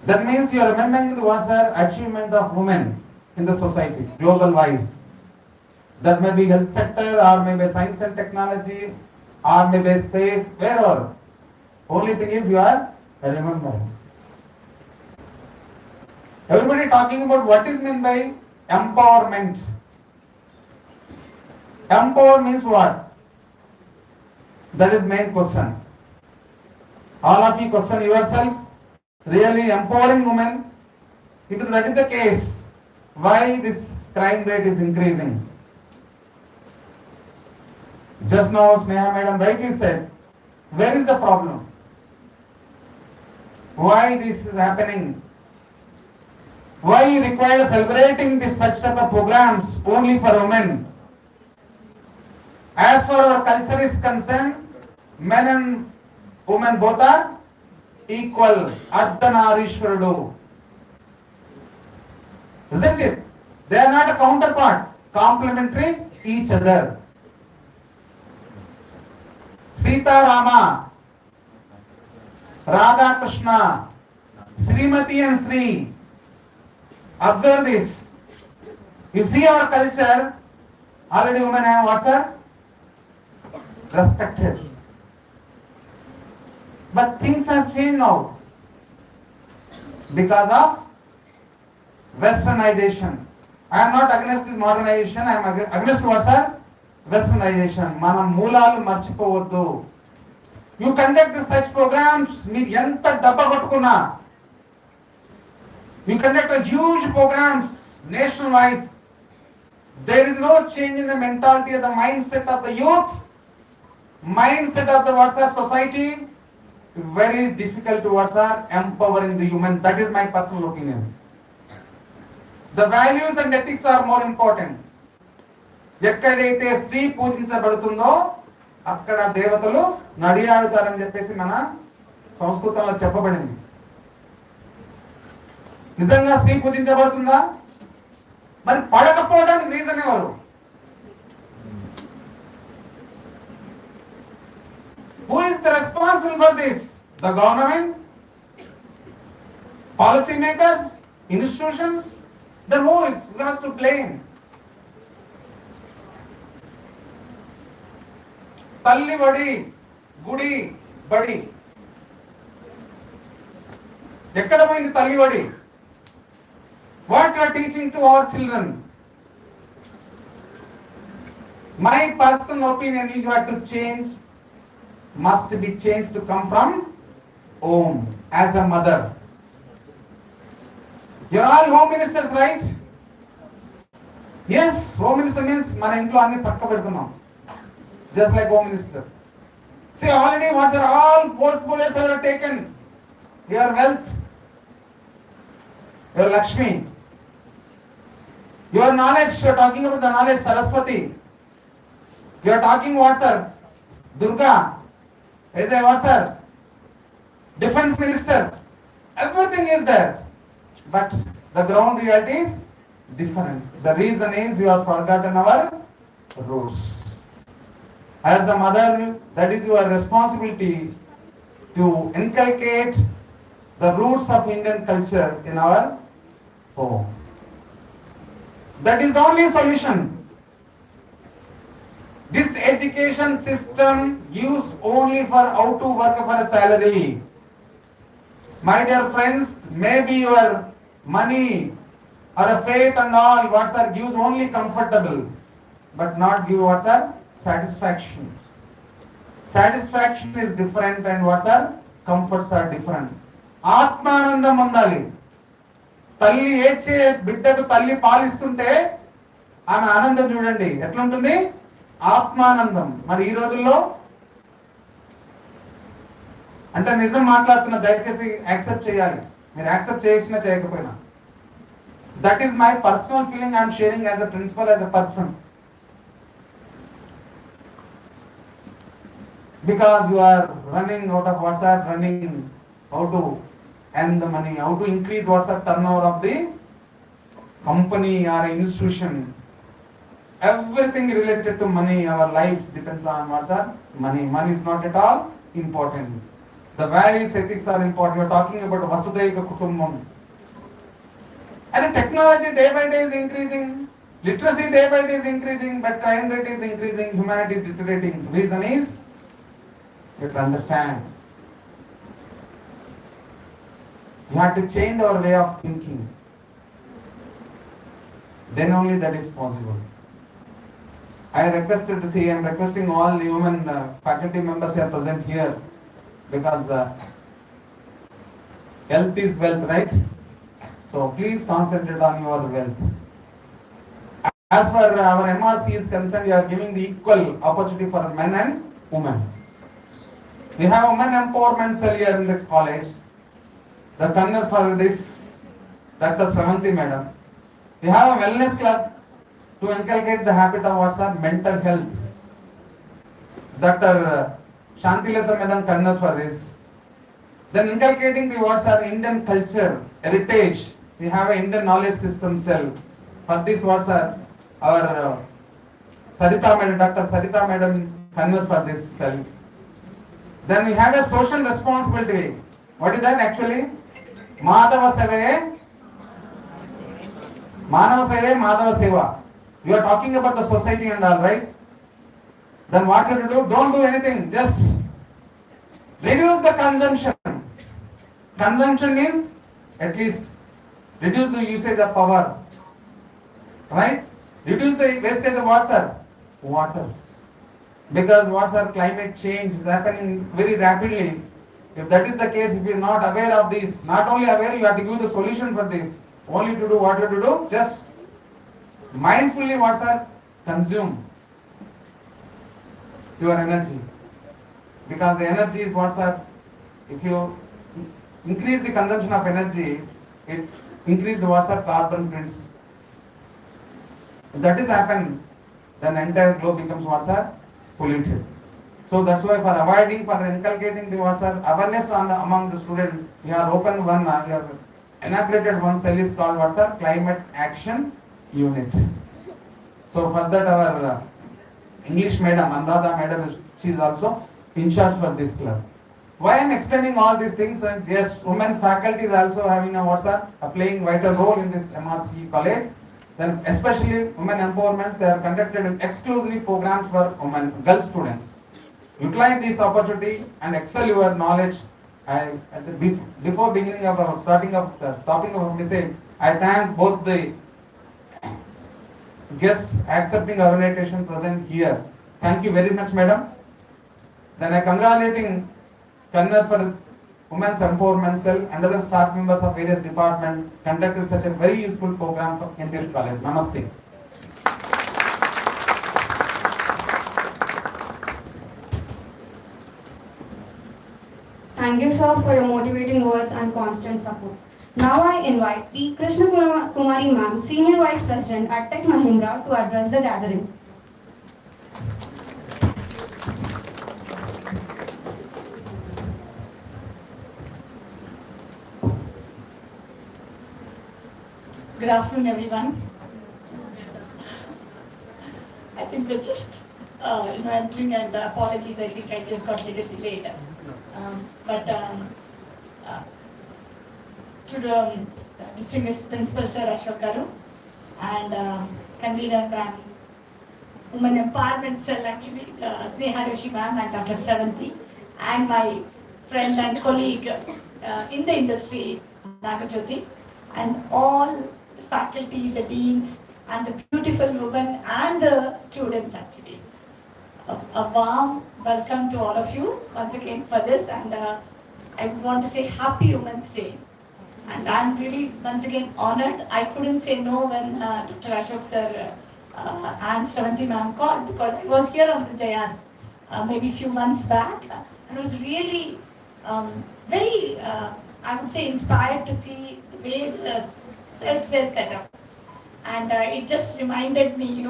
That means you are remembering the vast achievement of women in the society, global wise. That may be health sector, or maybe science and technology, or maybe space, wherever. Only thing is you are remembering. Everybody talking about what is meant by empowerment. Empower means what? That is main question. All of you question yourself, really empowering women? If that is the case, why this crime rate is increasing? Just now Sneha Madam rightly said, where is the problem? Why this is happening? Why you require celebrating this such type of programs only for women? As far our culture is concerned, men and women both are equal. Ardhanarishwarudu. Isn't it? They are not a counterpart, complementary each other. Sita Rama, Radha Krishna, Srimati and Sri. Observe this. You see our culture, already women have what, sir? Respected. But things are changed now because of Westernization. I am not against this modernization. I am against what, sir? Westernization. మన మూలాలు మర్చిపోవద్దు. You conduct such programs, మీరు ఎంత డబ్బా కొట్టుకున్నా, you conduct a huge programs nationwide, there is no change in the mentality of the mindset of the youth, mindset of the WhatsApp society. Very difficult to WhatsApp empowering the human. That is my personal opinion. The values and ethics are more important. ఎక్కడైతే స్త్రీ పూజించబడుతుందో అక్కడ దేవతలు నడియాడుతారని చెప్పేసి మన సంస్కృతంలో చెప్పబడింది. నిజంగా స్త్రీ పూజించబడుతుందా? మరి పడకపోవడానికి రీజన్ ఎవరు? Who is the responsible for this? The government, policy makers, institutions. Then who has to blame? తల్లి బడి, గుడి బడి. ఎక్కడ పోయింది తల్లి బడి? What you are teaching to our children? My personal opinion is you have to change, must be changed to come from home as a mother. You are all home ministers, right? Yes, home minister means మన ఇంట్లో అన్ని చక్క పెడుతున్నాం. Just like home minister. See, already what are all portfolios are taken. Your wealth, your Lakshmi, your knowledge. You are talking about the knowledge, Saraswati. You are talking what, sir? Durga. Is a what, sir? Defense minister. Everything is there. But the ground reality is different. The reason is you have forgotten our roots. As a mother, that is your responsibility to inculcate the roots of Indian culture in our home. That is the only solution. This education system gives only for how to work for a salary. My dear friends, maybe your money or a faith and all what are gives only comfortable, but not give what are satisfaction. Satisfaction is different and what are comforts are different. ఆత్మానందం ఉండాలి. తల్లి ఏడ్చే బిడ్డకు తల్లి పాలిస్తుంటే ఆమె ఆనందం చూడండి ఎట్లా ఉంటుంది, ఆత్మానందం. మరి ఈ రోజుల్లో అంటే నిజం మాట్లాడుతున్నా, దయచేసి యాక్సెప్ట్ చేయాలి. మీరు యాక్సెప్ట్ చేసినా చేయకపోయినా, that is my personal feeling. I'm sharing as a principal, as a person. Because you are running out of WhatsApp, running how to earn the money, how to increase WhatsApp turnover of the company or institution. Everything related to money, our lives depends on WhatsApp. Money is not at all important. The values, ethics are important. We are talking about Vasudhaiva Kutumbam. And technology day by day is increasing. Literacy day by day is increasing, but crime rate is increasing. Humanity is deteriorating. Reason is you have to understand. You have to change our way of thinking. Then only that is possible. I am requesting all the women faculty members who are present here, because health is wealth, right? So please concentrate on your wealth. As for our MRC is concerned, we are giving the equal opportunity for men and women. We have a women empowerment cell here in this college. The convener for this, Dr. Sravanti madam. We have a wellness club to inculcate the habit of what's our mental health. Dr. Shantilata madam convener for this. Then inculcating the what's our Indian culture, heritage. We have an Indian knowledge system cell. For this what's our Sarita madam, Dr. Sarita madam convener for this cell. Then we have a social responsibility. What is that actually? Madhava Seva. You are talking about the society and all, right? Then what you do? Don't do anything. Just reduce the consumption. Consumption is at least Reduce the usage of power. Right? Reduce the wastage of water. Water. Because water climate change is happening very rapidly. If that is the case, if you are not aware of this, not only aware, you have to give the solution for this. Only to do what you have to do, just mindfully water consume your energy. Because the energy is water. If you increase the consumption of energy, it increase the water carbon prints. If that is happen, then entire globe becomes water polluted. So that's why for avoiding, for inculcating the water awareness among the students, we have opened one, we have inaugurated one cell is called water climate action unit. So for that our English madam, Anuradha madam, she is also in charge for this club. Why I am explaining all these things? Yes, women faculty is also having a playing vital role in this MRC college. Then especially women empowerments, they are conducted exclusively programs for women, girl students. Utilize this opportunity and excel your knowledge. Before beginning of our stopping of our message, I thank both the guests accepting our invitation present here. Thank you very much, madam. Then I congratulating Kannar for Women's Empowerment Cell and other staff members of various departments conducted such a very useful program in this college. Namaste. Thank you, sir, for your motivating words and constant support. Now I invite P. Krishna Kumari ma'am, Senior Vice President at Tech Mahindra, to address the gathering. Good afternoon, everyone. I think we're just entering, and apologies, I think I just got a little delayed. To the distinguished Principal Sir Ashok Garu and Convener Ma'am, Women Empowerment Cell actually, Sneha Rishi Ma'am and Dr. Shravanti, and my friend and colleague in the industry, Nagajyoti, and all the faculty, the deans, and the beautiful women and the students actually. A warm welcome to all of you once again for this, and I want to say Happy Women's Day. And I'm really once again honored. I couldn't say no when Dr. Ashok sir and Shravanti ma'am called, because I was here on this dais maybe a few months back, and was really very, I would say, inspired to see the way the cells were set up. And it just reminded me,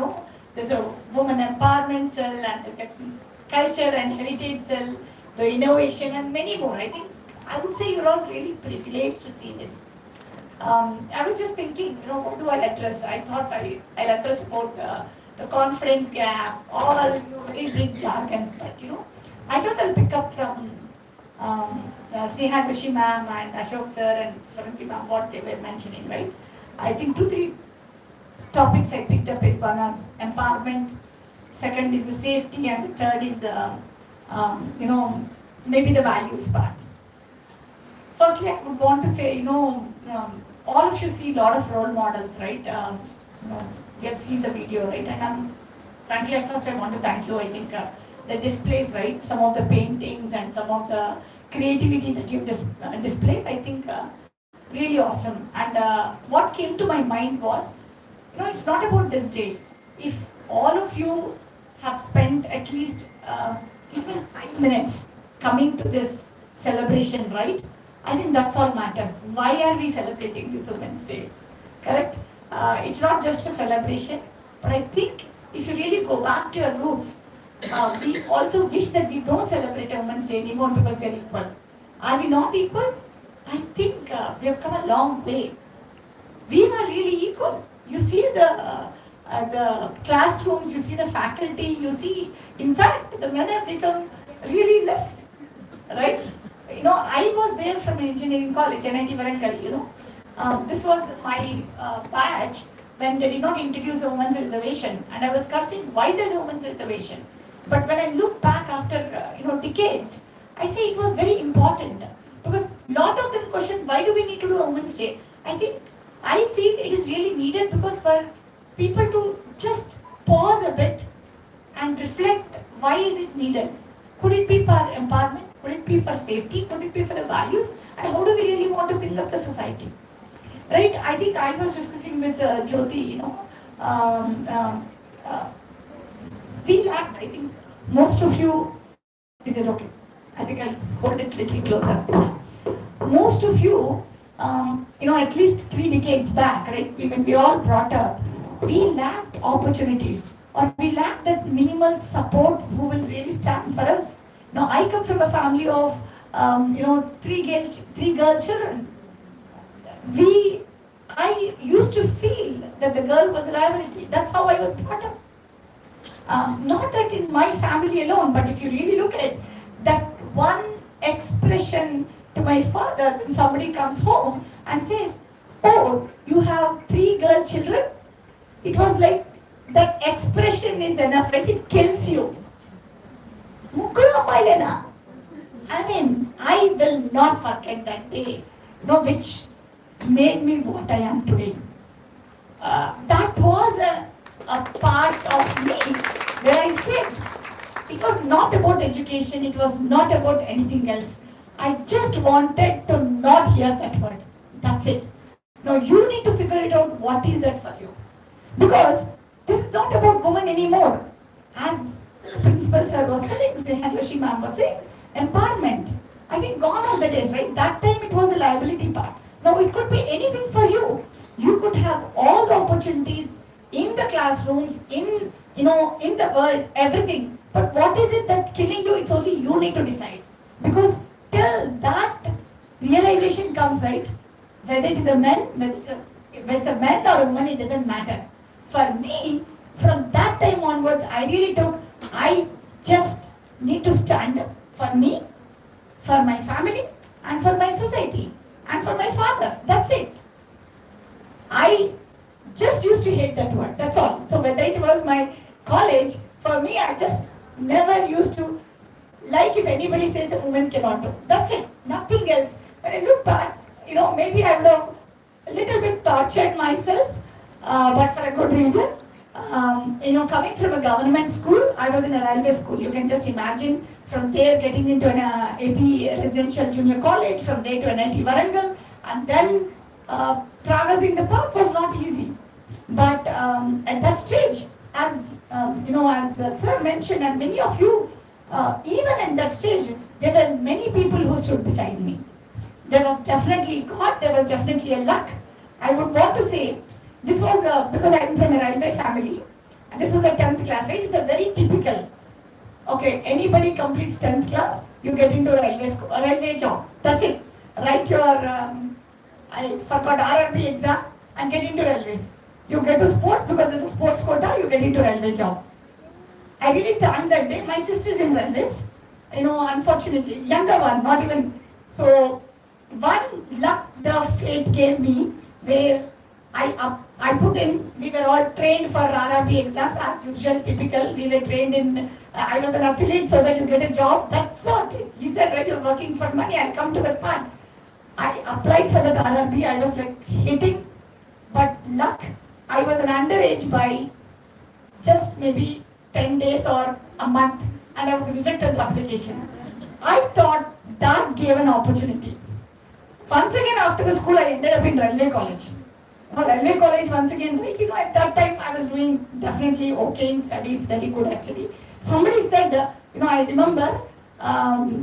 there's a woman empowerment cell, and there's a culture and heritage cell, the innovation, and many more. I would say you're all really privileged to see this. I was just thinking, what do I address? I thought I'll address about the confidence gap, all very big jargons, but I thought I'll pick up from Sneha Rishi ma'am and Ashok sir and Shravanti ma'am, what they were mentioning, right? I think 2-3 topics I picked up is one is empowerment, second is the safety, and the third is the, maybe the values part. Firstly, I would want to say, all of you see a lot of role models, right? We have seen the video, right? And frankly, at first I want to thank you. I think the displays, right? Some of the paintings and some of the creativity that you've displayed, I think really awesome. And what came to my mind was, it's not about this day. If all of you have spent at least even 5 minutes coming to this celebration, right? I think that's all matters. Why are we celebrating this Women's Day? Correct? It's not just a celebration, but I think if you really go back to your roots, we also wish that we don't celebrate a Women's Day anymore because we are equal. Are we not equal? I think we have come a long way. We are really equal. You see the classrooms, you see the faculty, you see, in fact, the men have become really less, right? I was there from an engineering college, NIT Varangal, this was my batch when they did not introduce the women's reservation, and I was cursing why there's a women's reservation. But when I look back after, decades, I say it was very important, because lot of them question, why do we need to do a Women's Day? I think I feel it is really needed because for people to just pause a bit and reflect, why is it needed? Could it be for empowerment? Could it be for safety? Could it be for the values? And how do we really want to bring up the society? Right? I think I was discussing with Jyoti, we lacked, I think, most of you, is it okay? I think I'll hold it a little closer. Most of you, at least 3 decades back, right, when we all brought up, we lacked opportunities or we lacked that minimal support who will really stand for us. Now, I come from a family of, 3 girl children. I used to feel that the girl was a liability. That's how I was brought up. Not that in my family alone, but if you really look at it, that one expression to my father when somebody comes home and says, "Oh, you have 3 girl children," it was like that expression is enough, like it kills you. Mukkuru ammailena. I mean, I will not forget that day, which made me what I am today. That was a part of me where I said, it was not about education, it was not about anything else. I just wanted to not hear that word. That's it. Now you need to figure it out, what is it for you. Because this is not about women anymore. As Principal Sir was telling, Sneha ma'am was saying, empowerment. I think gone are the days, right? That time it was a liability part. Now it could be anything for you. You could have all the opportunities in the classrooms, in the world, everything. But what is it that's killing you? It's only you need to decide. Because till that realization comes, right? Whether it is a man, whether it's a man or a woman, it doesn't matter. For me, from that time onwards, I just need to stand up for me, for my family, and for my society, and for my father. That's it. I just used to hate that word, that's all. So whether it was my college, for me, I just never used to like if anybody says a woman cannot do. That's it, nothing else. When I look back, maybe I would have a little bit tortured myself, but for a good reason. Coming from a government school, I was in a railway school. You can just imagine from there getting into an AP residential junior college, from there to NIT Warangal, and then traversing the path was not easy. But at that stage, as Sir mentioned, and many of you, even at that stage, there were many people who stood beside me. There was definitely God, there was definitely a luck. I would want to say, this was because I am from a railway family, and this was a 10th class, right? It's a very typical, okay, anybody completes 10th class, you get into a railway job. That's it. Write your, I forgot, RRB exam and get into railways. You get to sports because there's a sports quota, you get into railway job. I really thank that day. My sister is in railways, unfortunately, younger one, not even. So, one luck the fate gave me where I put in, we were all trained for RRB exams as usual, typical. We were trained in, I was an athlete so that you get a job. That's what he said, right, you're working for money, I'll come to that part. I applied for that RRB, I was like hitting, but luck, I was an underage by just maybe 10 days or a month, and I was rejected the application. I thought that gave an opportunity. Once again after the school, I ended up in Railway College. Railway College once again, right? At that time I was doing definitely okay in studies, very good actually. Somebody said, I remember, Amuda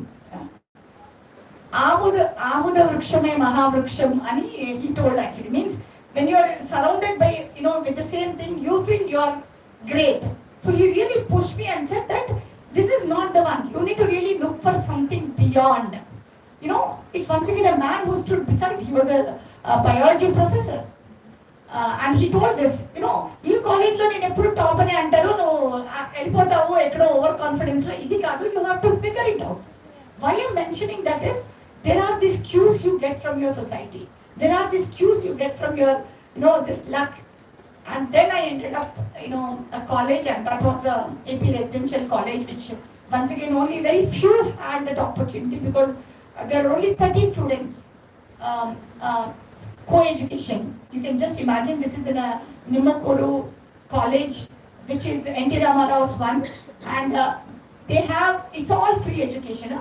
Vrikshame Mahavriksham, and he told actually, means when you are surrounded by, with the same thing, you feel you are great. So he really pushed me and said that this is not the one. You need to really look for something beyond. It's once again a man who stood beside. He was a biology professor. And he told this, ఈ కాలేజ్లో నేను ఎప్పుడు top అని అంటారు, నువ్వు వెళ్ళిపోతావు ఎక్కడో over కాన్ఫిడెన్స్లో, ఇది కాదు, you have to figure it out. Why I'm mentioning that is, there are these cues you get from your society. There are these cues you get from your, this luck. And then I ended up, a college, and that was a AP residential college, which once again only very few had that opportunity because there are only 30 students. co-education. You can just imagine this is in a Nimmakuru college, which is N.T. Rama's one, and they have, it's all free education.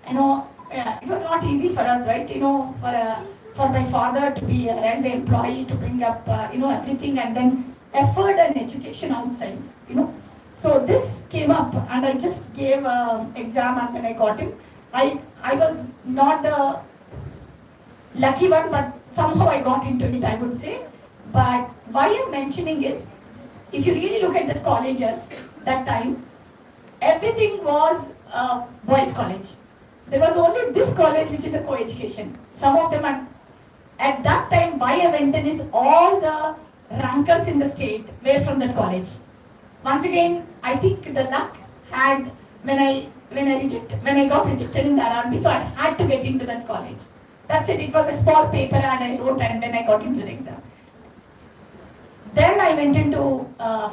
You know, it was not easy for us, right? You know, for my father to be a railway employee, to bring up, you know, everything, and then afford an education outside, you know. So this came up, and I just gave an exam, and then I got him. I was not the lucky one, but somehow I got into it, I would say. But why I'm mentioning is, if you really look at the colleges that time, everything was boys' college. There was only this college which is a co-education. Some of them are, at that time, why I went in is all the rankers in the state were from that college. Once again, I think the luck had when I got rejected in the RRB, so I had to get into that college. That's it. It was a small paper and I wrote, and then I got into the exam. Then I went into,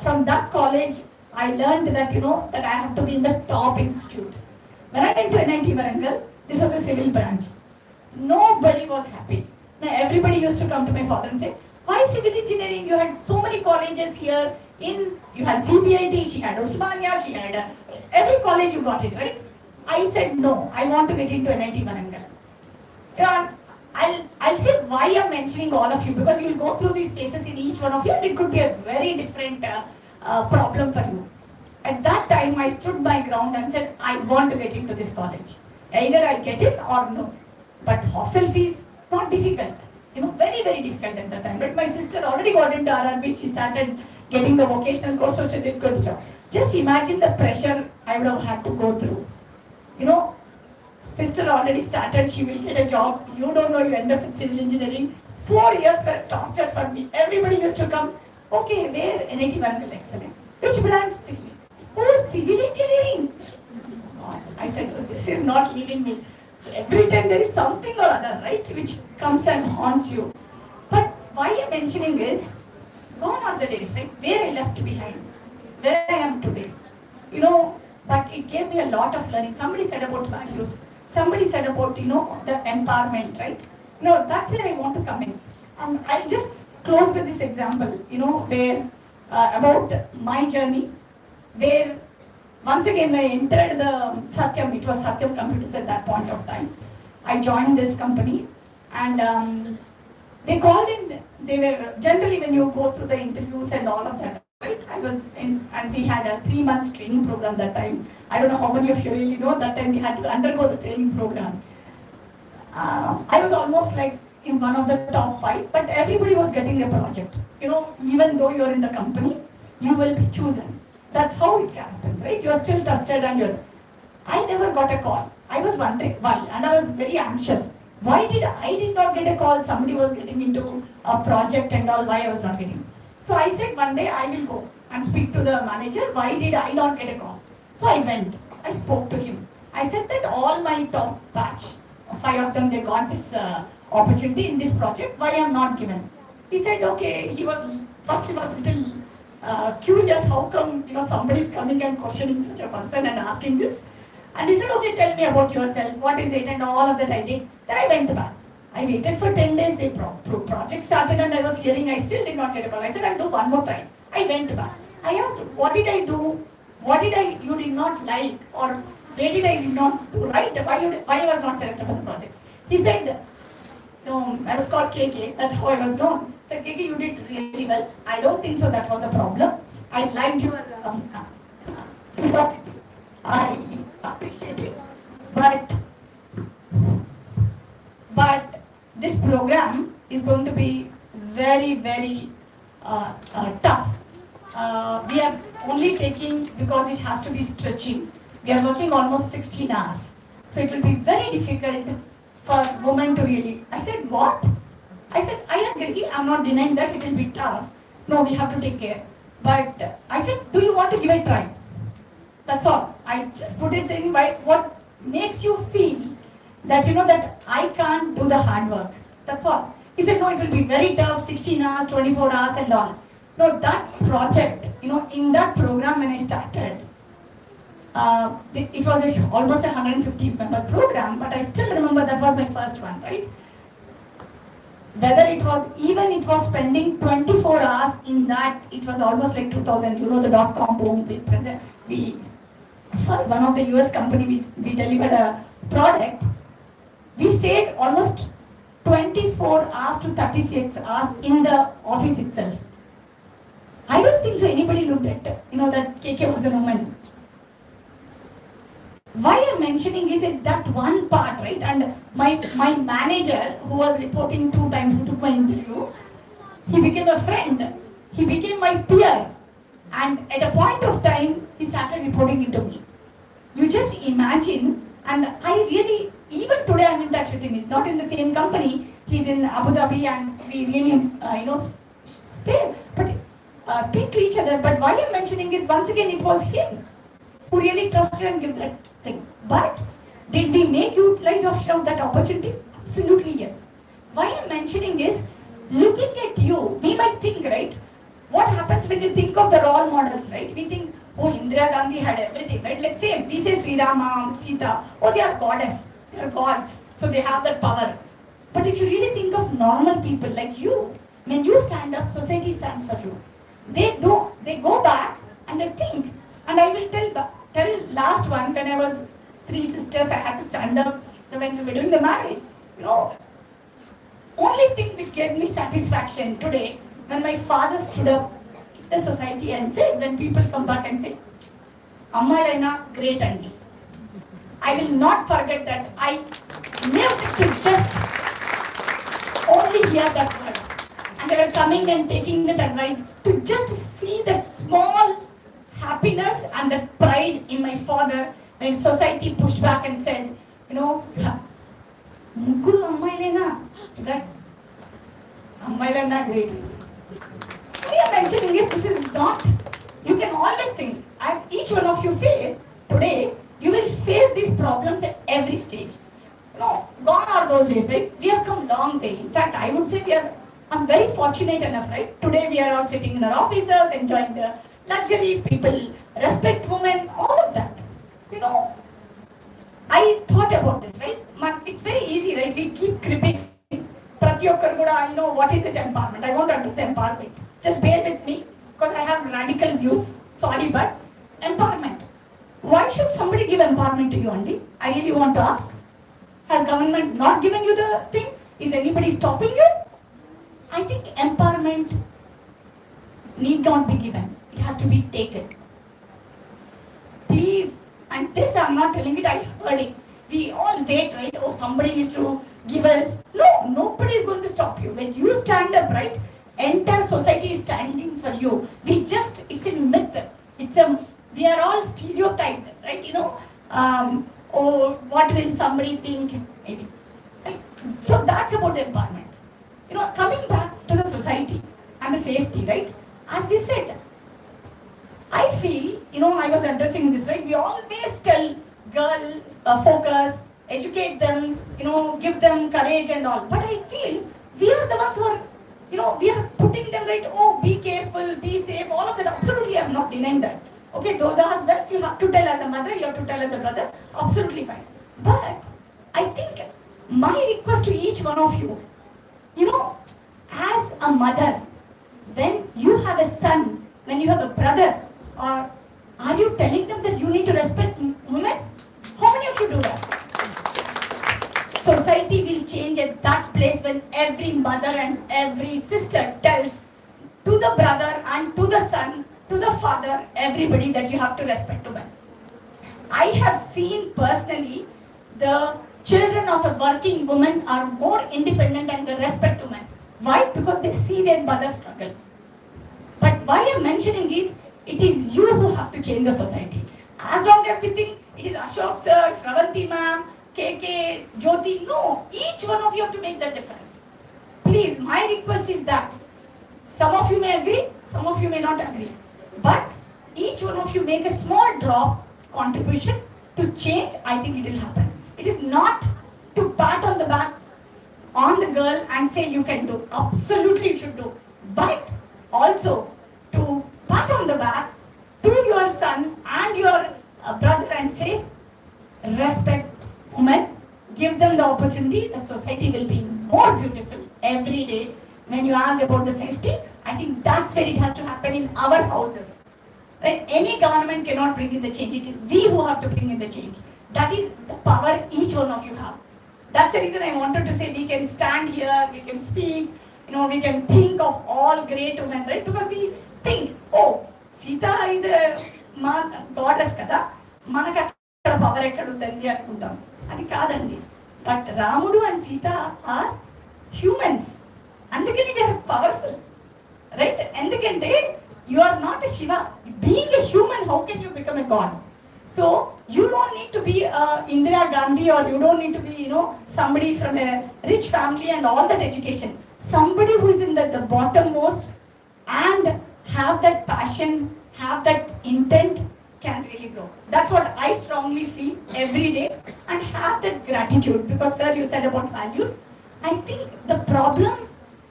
from that college, I learned that, you know, that I have to be in the top institute. When I went to NIT Warangal, this was a civil branch. Nobody was happy. Now, everybody used to come to my father and say, why civil engineering? You had so many colleges here. You had CBIT, she had Osmania, she had every college you got it, right? I said, no, I want to get into NIT Warangal. I'll say why I'm mentioning all of you, because you'll go through these phases in each one of you, and it could be a very different problem for you. At that time, I stood my ground and said, I want to get into this college. Either I get in or no. But hostel fees, not difficult. You know, very, very difficult at that time. But my sister already got into RRB. She started getting the vocational course, so she did good job. Just imagine the pressure I would have had to go through. You know, sister already started, she will get a job. You don't know, you end up in civil engineering. 4 years were torture for me. Everybody used to come, okay, where? NIT Warangal, excellent. Which branch? Civil. Oh, civil engineering. God, I said, oh, this is not leaving me. So every time there is something or other, right, which comes and haunts you. But why I'm mentioning is, gone are the days, right, where I left behind, where I am today. You know, but it gave me a lot of learning. Somebody said about values. Somebody said about, you know, the empowerment, right? You know, that's where I want to come in. I'll just close with this example, you know, where, about my journey, where once again I entered the Satyam, it was Satyam Computers at that point of time. I joined this company, and they called in, they were, generally when you go through the interviews and all of that, right? I was in, and we had a 3 months training program that time. I don't know how many of you really know, that time we had to undergo the training program. I was almost like in one of the top 5, but everybody was getting a project. You know, even though you're in the company, you will be chosen. That's how it happens, right? You're still trusted and you're... I never got a call. I was wondering why, and I was very anxious. Why did I not get a call? Somebody was getting into a project and all, why I was not getting. So I said one day I will go and speak to the manager. Why did I not get a call? So I went. I spoke to him. I said that all my top batch, 5 of them, they got this opportunity in this project. Why I am not given? He said, okay. He was little curious. How come, you know, somebody is coming and questioning such a person and asking this? And he said, okay, tell me about yourself. What is it? And all of that I did. Then I went back. I waited for 10 days, the project started, and I was hearing, I still did not get a call. I said, I'll do one more time. I went back. I asked, what did I do? What did you did not like? Or where did I did not do right? Why I was not selected for the project? He said, no, I was called KK, that's how I was known. He said, KK, you did really well. I don't think so that was a problem. I liked your university. I appreciate it. But this program is going to be very, very tough. We are only taking, because it has to be stretching, we are working almost 16 hours. So it will be very difficult for women to really... I said, what? I said, I agree, I'm not denying that it will be tough. No, we have to take care. But I said, do you want to give it a try? That's all. I just put it in by what makes you feel that, you know, that I can't do the hard work. That's all. He said, no, it will be very tough, 16 hours, 24 hours and all. No, that project, you know, in that program when I started, it was almost a 150 members program, but I still remember that was my first one, right? whether it was spending 24 hours in that, it was almost like 2000, the dot-com boom. For one of the US company, we delivered a product. We stayed almost 24 hours to 36 hours in the office itself. I don't think so anybody looked at, that KK was a woman. Why I'm mentioning is that one part, right? And my manager, who was reporting 2 times, who took my interview, he became a friend. He became my peer. And at a point of time, he started reporting into me. You just imagine, and I really, even today I'm in touch with him. He's not in the same company. He's in Abu Dhabi, and we really, speak to each other. But why I'm mentioning is, once again, it was him who really trusted and gave that thing. But did we make utilization of that opportunity? Absolutely yes. Why I'm mentioning is, looking at you, we might think, right? What happens when you think of the role models, right? We think, oh, Indira Gandhi had everything, right? Let's say, we say Sri Rama, Sita, oh, they are goddess, they are gods, so they have that power. But if you really think of normal people like you, when you stand up, society stands for you. They go back and they think. And I will tell last one, when I was 3 sisters, I had to stand up when we were doing the marriage. Only thing which gave me satisfaction today, when my father stood up in the society and said, when people come back and say, Amma Elena, great Andi. I will not forget that. I lived to just only hear that word. And they were coming and taking that advice, to just see that small happiness and that pride in my father, when society pushed back and said, Mugguru Amma Elena, that Amma Elena, great. What I am mentioning is, this is not, you can always think, as each one of you face, today, you will face these problems at every stage. Gone are those days, right? We have come long way. In fact, I would say I'm very fortunate enough, right? Today we are all sitting in our offices, enjoying the luxury, people respect women, all of that. I thought about this, right? It's very easy, right? We keep cribbing. Pratyokkar kuda, what is it, empowerment? I won't understand empowerment. Just bear with me, because I have radical views. Sorry, but empowerment. Why should somebody give empowerment to you, Andy? I really want to ask. Has government not given you the thing? Is anybody stopping you? I think empowerment need not be given. It has to be taken. Please, and this I'm not telling it, I heard it. We all wait, right? Oh, somebody needs to give us. No, nobody is going to stop you. When you stand up, right? Entire society is standing for you. It's a myth. We are all stereotyped, right? Oh, what will somebody think? So that's about the empowerment. Coming back to the society and the safety, right? As we said, I feel, I was addressing this, right? We always tell girl, focus, educate them, give them courage and all. But I feel we are the ones who are, we are putting them, right? Oh, be careful, be safe, all of that. Absolutely, I'm not denying that. Okay, those are that you have to tell as a mother, you have to tell as a brother. Absolutely fine. But I think my request to each one of you, as a mother, when you have a son, when you have a brother, or are you telling them that you need to respect women? How many of you do that? Society will change at that place when every mother and every sister tells to the brother and to the son, to the father, everybody that you have to respect women. I have seen personally the children of a working woman are more independent and they respect women. Why? Because they see their mother struggle. But why I'm mentioning is, it is you who have to change the society. As long as we think it is Ashok sir, Shravanti ma'am, KK, Jyoti, no, each one of you have to make that difference. Please, my request is that some of you may agree, some of you may not agree. But each one of you make a small drop contribution to change. I think it will happen. It is not to pat on the back on the girl and say you can do. Absolutely you should do. But also to pat on the back to your son and your brother and say, respect women, give them the opportunity, the society will be more beautiful. every day. When you asked about the safety, I think that's where it has to happen in our houses. Right? Any government cannot bring in the change. It is we who have to bring in the change. That is the power each one of you have. That's the reason I wanted to say we can stand here, we can speak, we can think of all great women, right? Because we think, oh, Sita is a goddess kada, manaka power ekkadundandi anukuntam. Adi kadandi. But Ramudu and Sita are humans. Andukani they are powerful. Right? Endukante you are not a Shiva. Being a human, how can you become a god? So you don't need to be Indira Gandhi, or you don't need to be, somebody from a rich family and all that education. Somebody who is in the bottommost and have that passion, have that intent, can really grow. That's what I strongly feel every day, and have that gratitude. Because sir, you said about values. I think the problem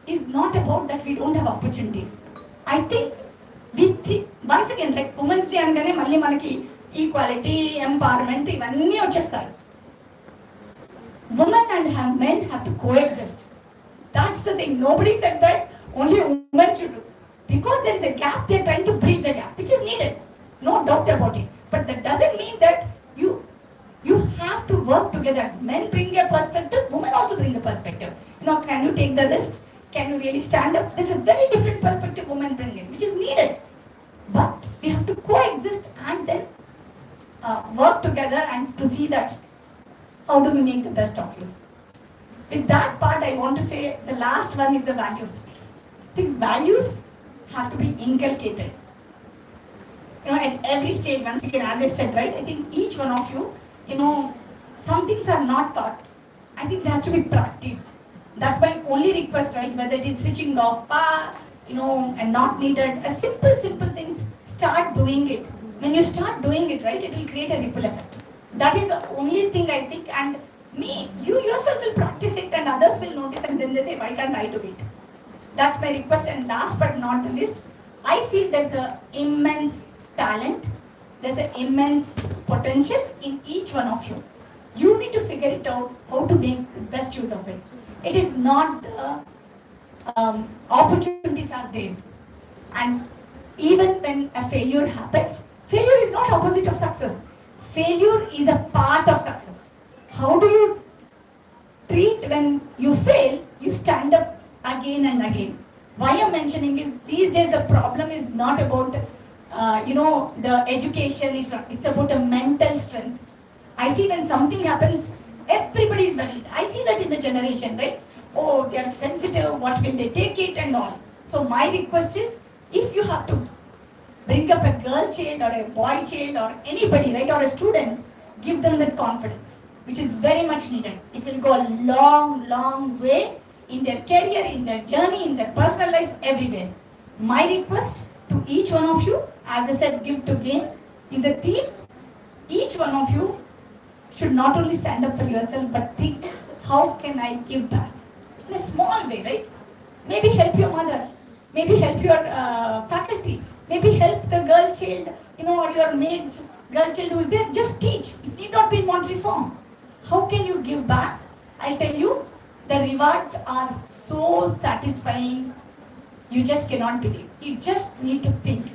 is not about that we don't have opportunities. I think once again, like Women's Day angane malli manaki equality, empowerment ivanni vachestaru. Women and men have to coexist. That's the thing. Nobody said that only women should do. Because there is a gap, we are trying to bridge the gap, which is needed. No doubt about it. But that doesn't mean that you have to work together. Men bring a perspective, women also bring a perspective. Can you take the risks? Can you really stand up? There's a very different perspective women bring in, which is needed. But we have to coexist and then work together and to see that how do we make the best of use. With that part, I want to say the last one is the values. I think values have to be inculcated. At every stage, once again, as I said, right, I think each one of you, some things are not taught. I think it has to be practiced. That's my only request, right? Whether it is switching off power, and not needed. A simple things, start doing it. When you start doing it, right, it will create a ripple effect. That is the only thing I think, and you yourself will practice it and others will notice, and then they say, why can't I do it? That's my request. And last but not the least, I feel there's an immense talent, there's an immense potential in each one of you. You need to figure it out how to make the best use of it. It is not the opportunities are there. And even when a failure happens, failure is not opposite of success. Failure is a part of success. How do you treat when you fail? You stand up again and again. Why I'm mentioning is these days the problem is not about the education. It's about a mental strength. I see when something happens, everybody is worried. I see that in the generation, right? Oh, they are sensitive. What will they take it and all? So my request is, if you have to bring up a girl child or a boy child or anybody, right, or a student, give them that confidence, which is very much needed. It will go a long way in their career, in their journey, in their personal life, everywhere. My request to each one of you, as I said, give to gain, is a theme. Each one of you should not only stand up for yourself, but think, how can I give back? In a small way, right? Maybe help your mother, maybe help your faculty, maybe help the girl child, or your maid's girl child who is there. Just teach. It need not be in monetary form. How can you give back? I tell you, the rewards are so satisfying. You just cannot believe. You just need to think.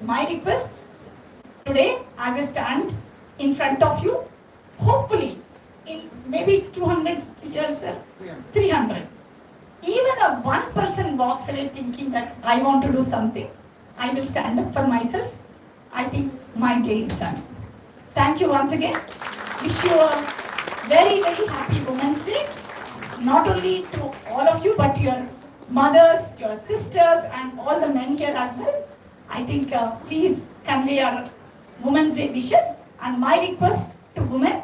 My request today, as I stand in front of you, hopefully, in maybe it's 200 years, 300. Even a one person walks away thinking that I want to do something, I will stand up for myself. I think my day is done. Thank you once again. Wish you a very happy Women's Day. Not only to all of you, but your mothers, your sisters, and all the men here as well. I think please convey our Women's Day wishes. And my request to women,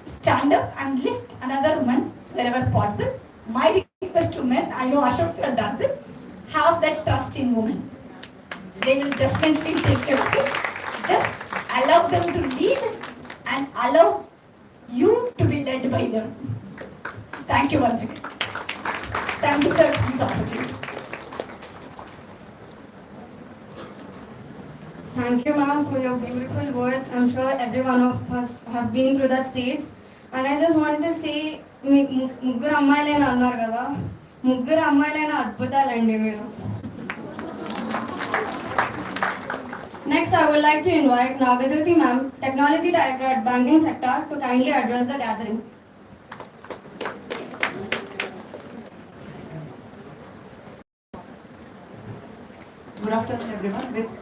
stand up and lift another woman wherever possible. My request to men, I know Ashok sir does this, have that trust in women. They will definitely take care of it. Just allow them to lead and allow you to be led by them. Thank you once again. Thank you, sir, for this opportunity. Thank you, ma'am, for your beautiful words. I'm sure every one of us have been through that stage. And I just wanted to say, మీకు ముగ్గురు అమ్మాయిలైనా అన్నారు కదా, ముగ్గురు అమ్మాయిలైనా అద్భుతాలండి మీరు. Next, I would like to invite Nagajyoti ma'am, Technology Director at Banking Sector, to kindly address the gathering. Good afternoon, everyone. With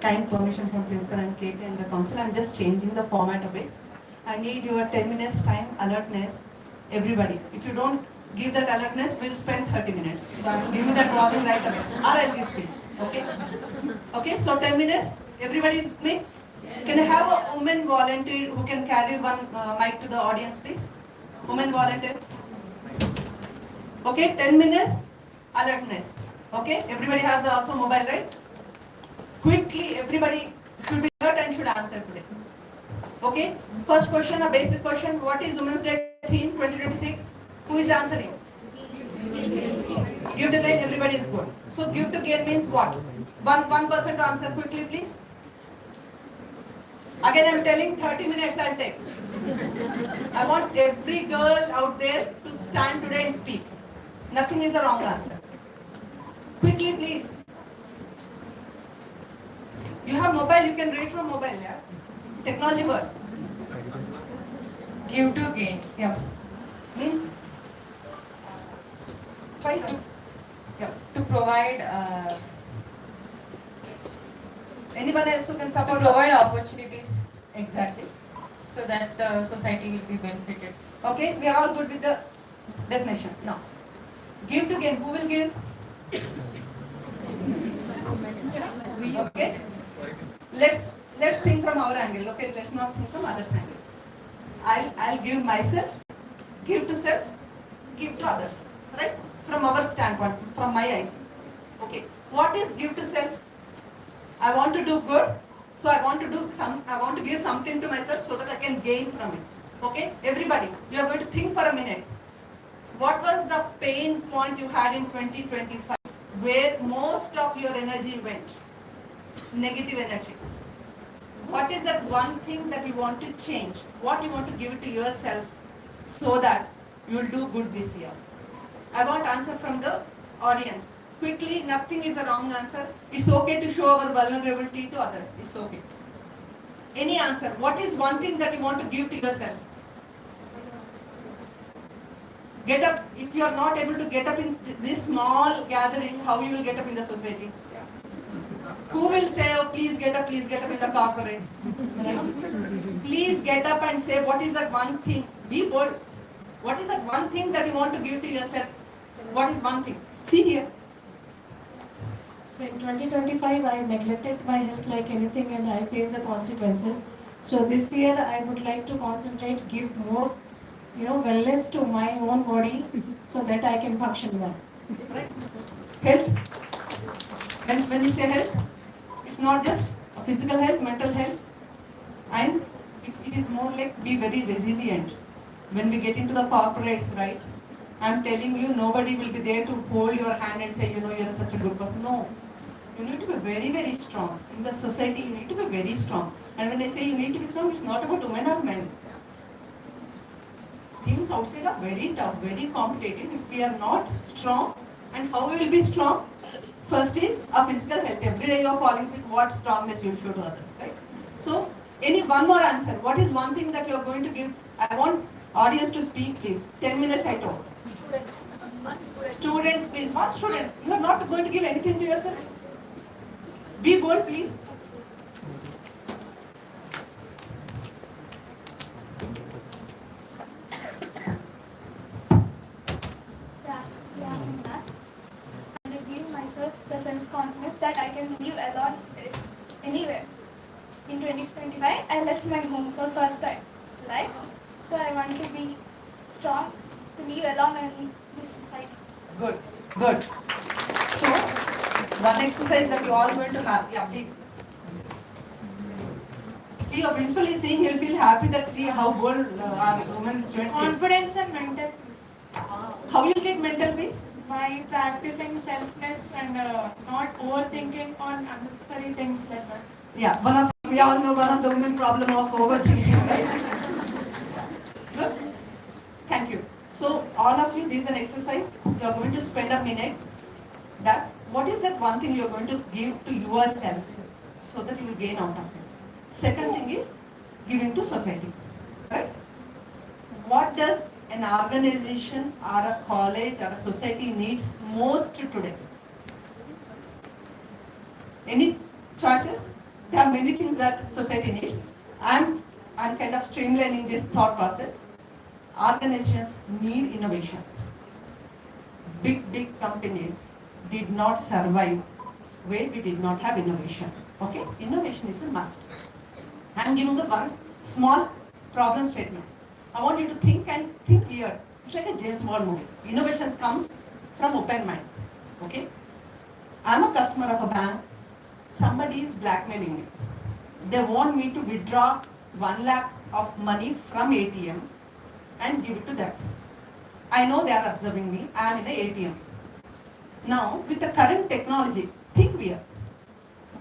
kind permission from principal and Kate and the council, I'm just changing the format a bit. I need your 10 minutes time alertness, everybody. If you don't give that alertness, we'll spend 30 minutes. So I'm giving that warning right away, or I'll give speech. Okay? Okay, so 10 minutes. Everybody with me? Can I have a woman volunteer who can carry one mic to the audience, please? Woman volunteer. Okay, 10 minutes alertness. Okay, everybody has also mobile, right? Quickly, everybody should be alert and should answer today. Okay, first question, a basic question. What is Women's Day theme 2026? Who is answering? Give to gain, everybody is good. So give to gain means what? One person to answer quickly, please. Again, I'm telling 30 minutes I'll take. I want every girl out there to stand today and speak. Nothing is the wrong answer. Quickly, please. You have mobile, you can read from mobile, yeah? Technology word. Give to gain. Yeah. Means? Try to. Yeah. To provide Anyone else who can support? opportunities Exactly. so that the society will be benefited. Okay, we are all good with the definition. Now, give to gain. Who will give? Okay. Let's think from our angle. Okay, let's not think from others' angle. I'll give myself, give to self, give to others. Right? From our standpoint, from my eyes. Okay. What is give to self? I want to do good, so I want to give something to myself so that I can gain from it. Okay? Everybody, you are going to think for a minute. What was the pain point you had in 2025 where most of your energy went? Negative energy. What is that one thing that you want to change? What you want to give it to yourself so that you will do good this year? I want answer from the audience. Quickly, nothing is a wrong answer. It's okay to show our vulnerability to others. It's okay. Any answer. What is one thing that you want to give to yourself? Get up. If you are not able to get up in this small gathering, how you will get up in the society? Who will say, oh, please get up in the corporate? Please get up and say, what is that one thing? Be bold. What is that one thing that you want to give to yourself? What is one thing? See here. So in 2025, I neglected my health like anything and I faced the consequences. So this year, I would like to concentrate, give more, wellness to my own body so that I can function well. Right? Health. When we say health, it's not just physical health, mental health, and it is more like be very resilient. When we get into the corporates, right? I'm telling you, nobody will be there to hold your hand and say, you're such a good person. No. You need to be very, very strong. In the society, you need to be very strong. And when I say you need to be strong, it's not about women or men. Things outside are very tough, very competitive. If we are not strong, and how we will be strong? First is our physical health. Every day you are falling sick, what strongness you will show to others, right? So, one more answer. What is one thing that you are going to give? I want audience to speak, please. 10 minutes I told. Students, please. One student. You are not going to give anything to yourself. Be bold, please. And I give myself the self-confidence that I can live alone anywhere. In 2025, I left my home for first time in life. So I want to be strong to live alone in this society. Good. So, one exercise that you all going to have. Yeah, please. See, your principal is saying he'll feel happy that see how bold our women students get. Confidence and mental peace. How you get mental peace? By practicing selfness and not overthinking on unnecessary things like that. Yeah, we all know one of the women problem of overthinking, right? Good. Thank you. So all of you, this is an exercise. You are going to spend a minute. That what is that one thing you are going to give to yourself so that you will gain out of it. Second thing is giving to society. Right? What does an organization or a college or a society needs most today? Any choices? There are many things that society needs. I'm kind of streamlining this thought process. Organizations need innovation. Big companies did not survive where we did not have innovation. Okay? Innovation is a must. I'm giving you one small problem statement. I want you to think weird. It's like a James Bond movie. Innovation comes from open mind. Okay? I'm a customer of a bank. Somebody is blackmailing me. They want me to withdraw 1 lakh of money from ATM and give it to them. I know they are observing me. I am in the ATM. Now, with the current technology, think weird.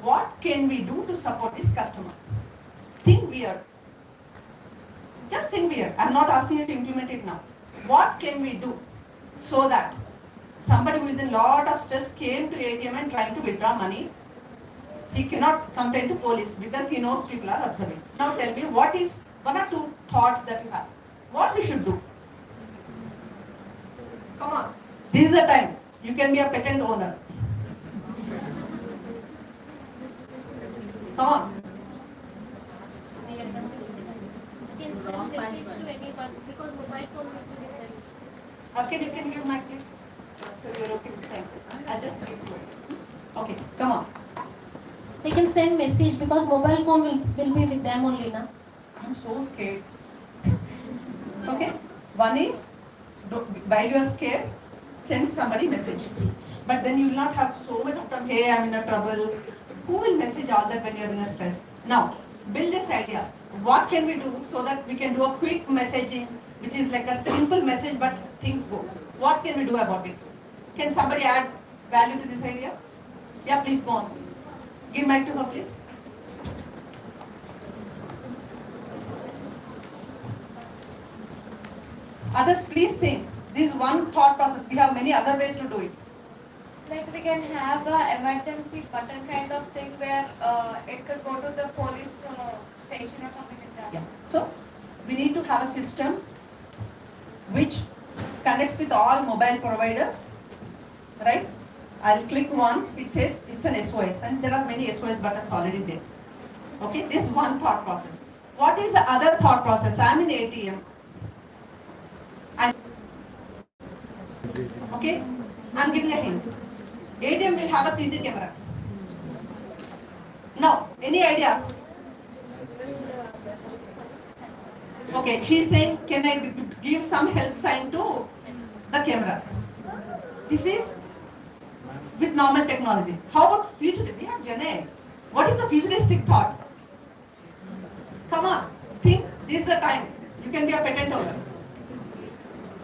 What can we do to support this customer? Think weird. Just think weird. I'm not asking you to implement it now. What can we do so that somebody who is in lot of stress came to ATM and trying to withdraw money, he cannot complain to police because he knows people are observing. Now tell me, what is 1 or 2 thoughts that you have? What we should do? Come on. This is the time. You can be a patent owner. Come on. You can send message to anyone because mobile phone will be with them. Okay, you can give my clip. So you're okay with that. I'll just give you it. Okay, come on. They can send message because mobile phone will be with them only now. I'm so scared. Okay, one is, while you are scared, send somebody message. But then you will not have so much of time, hey, I'm in a trouble. Who will message all that when you're in a stress? Now, build this idea. What can we do so that we can do a quick messaging, which is like a simple message, but things go. What can we do about it? Can somebody add value to this idea? Yeah, please go on. Give mic to her, please. Others, please think. This is one thought process. We have many other ways to do it. Like we can have a emergency button kind of thing where it could go to the police station or something like that. Yeah. So we need to have a system which connects with all mobile providers, right? I'll click one. It says it's an SOS, and there are many SOS buttons already there. Okay, this is one thought process. What is the other thought process? I'm in ATM. Okay, I'm giving a hint. ATM will have a CC camera. Now, any ideas? Okay, she's saying, can I give some help sign to the camera? This is with normal technology. How about future? We have Gen A. What is the futuristic thought? Come on, think. This is the time. You can be a patent owner.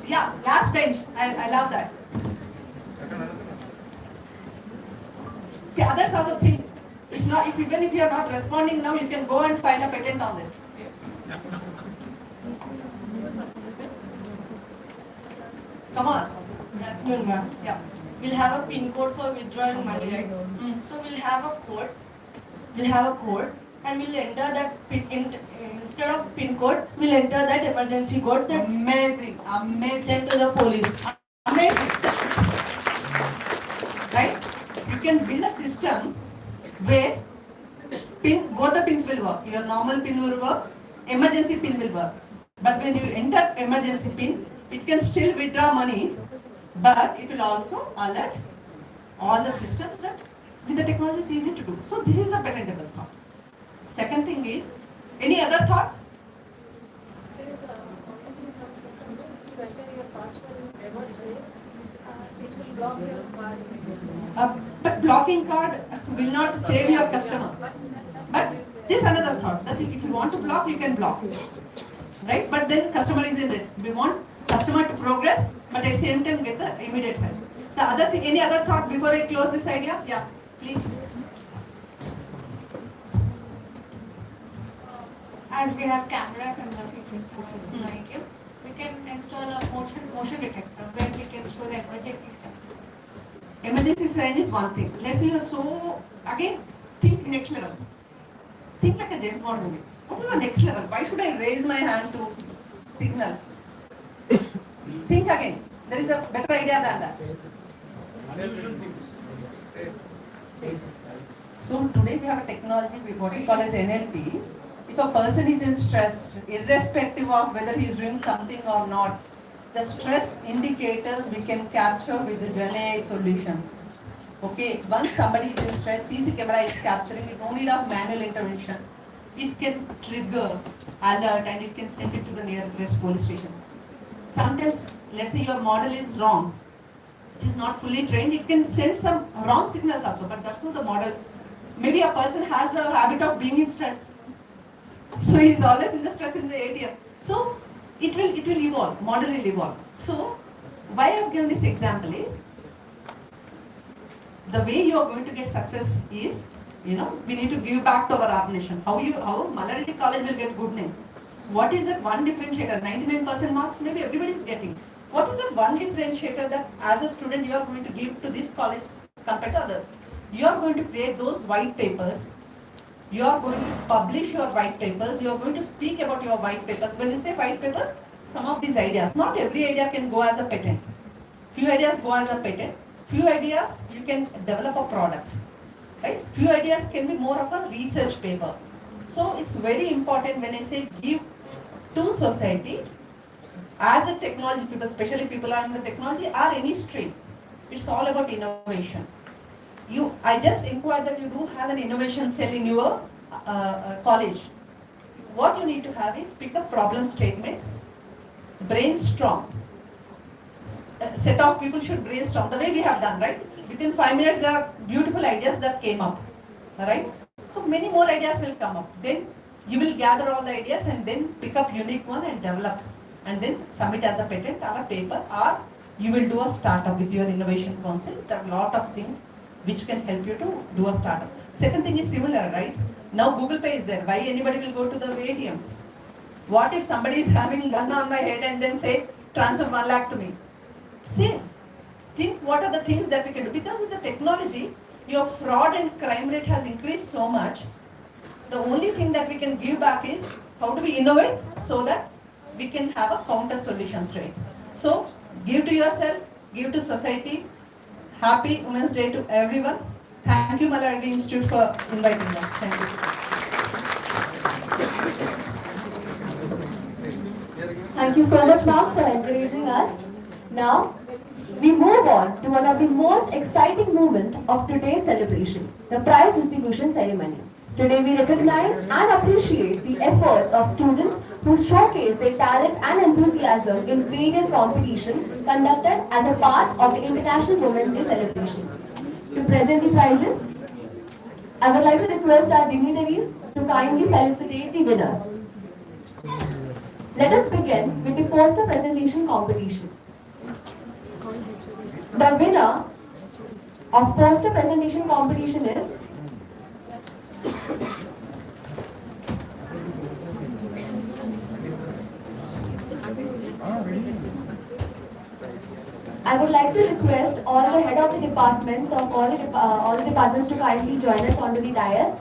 Yeah, last bench. I love that. The others also think. Even if you are not responding now, you can go and file a patent on this. Come on. Good afternoon, ma'am. Yeah. We'll have a pin code for withdrawing money, right? So we'll have a code. And we'll enter that pin instead of pin code, we'll enter that emergency code that Amazing. sent to the police. Amazing. Right? You can build a system where both the pins will work. Your normal pin will work, emergency pin will work. But when you enter emergency pin, it can still withdraw money, but it will also alert all the systems that with the technology is easy to do. So this is a patentable thought. Second thing is, any other thoughts? There is a system to enter your password in reverse way. It will block your card. But blocking card will not save your customer. But this is another thought, that if you want to block, you can block. Right? But then customer is in risk. We want customer to progress, but at the same time get the immediate help. The other thing, any other thought before I close this idea? Yeah, please. As we have cameras and the CCTV, we can install a motion detector where we can show the emergency stuff. Emergency siren is one thing. Let's say you're so, again, think next level. Think like a James Bond movie. What is the next level? Why should I raise my hand to signal? Think again. There is a better idea than that. So today we have a technology, what we call as NLP. If a person is in stress, irrespective of whether he is doing something or not, the stress indicators we can capture with the GenAI solutions. Okay, once somebody is in stress, CC camera is capturing it, no need of manual intervention. It can trigger alert and it can send it to the nearest police station. Sometimes, let's say your model is wrong, it is not fully trained, it can send some wrong signals also, but that's not the model. Maybe a person has a habit of being in stress. So he is always in the stress in the ATM. So it will evolve, model will evolve. So why I have given this example is, the way you are going to get success is, we need to give back to our organization. How Mallareddy College will get good name? What is that one differentiator? 99% marks, maybe everybody is getting. What is that one differentiator that as a student you are going to give to this college compared to others? You are going to create those white papers. You are going to publish your white papers. You are going to speak about your white papers. When you say white papers, some of these ideas, not every idea can go as a patent. Few ideas go as a patent. Few ideas you can develop a product. Right? Few ideas can be more of a research paper. So it's very important when I say give to society, as a technology people, especially people are in the technology or any stream, it's all about innovation. I just inquired that you do have an innovation cell in your college. What you need to have is pick up problem statements, brainstorm. A set of people should brainstorm the way we have done, right? Within 5 minutes there are beautiful ideas that came up, right? So many more ideas will come up. Then you will gather all the ideas and then pick up unique one and develop and then submit as a patent or a paper, or you will do a startup with your innovation council. There are a lot of things which can help you to do a startup. Second thing is similar, right? Now Google Pay is there. Why anybody will go to the ATM? What if somebody is having a gun on my head and then say, transfer 1 lakh to me? Same. Think what are the things that we can do. Because with the technology, your fraud and crime rate has increased so much. The only thing that we can give back is how do we innovate so that we can have a counter solutions to it. So give to yourself, give to society. Happy Women's Day to everyone. Thank you, Mallareddy Institute, for inviting us. Thank you. Thank you so much, ma'am, for encouraging us. Now, we move on to one of the most exciting moments of today's celebration, the prize distribution ceremony. Today, we recognize and appreciate the efforts of students who showcase their talent and enthusiasm in various competitions conducted as a part of the International Women's Day celebration. To present the prizes, I would like to request our dignitaries to kindly felicitate the winners. Let us begin with the poster presentation competition. The winner of poster presentation competition is I would like to request all the head of the departments of all the departments to kindly join us onto the dais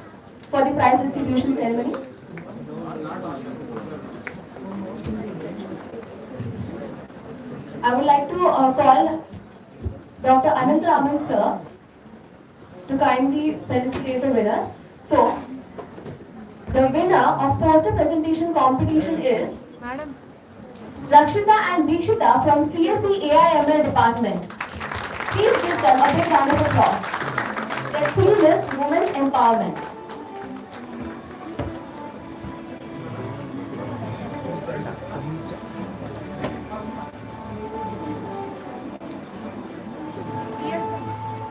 for the prize distribution ceremony. I would like to call Dr. Anant Raman sir to kindly felicitate the winners. So, the winner of poster presentation competition is Madam Rakshita and Deekshita from CSE AIML department. Please give them a big round of applause. Their theme is Women's Empowerment.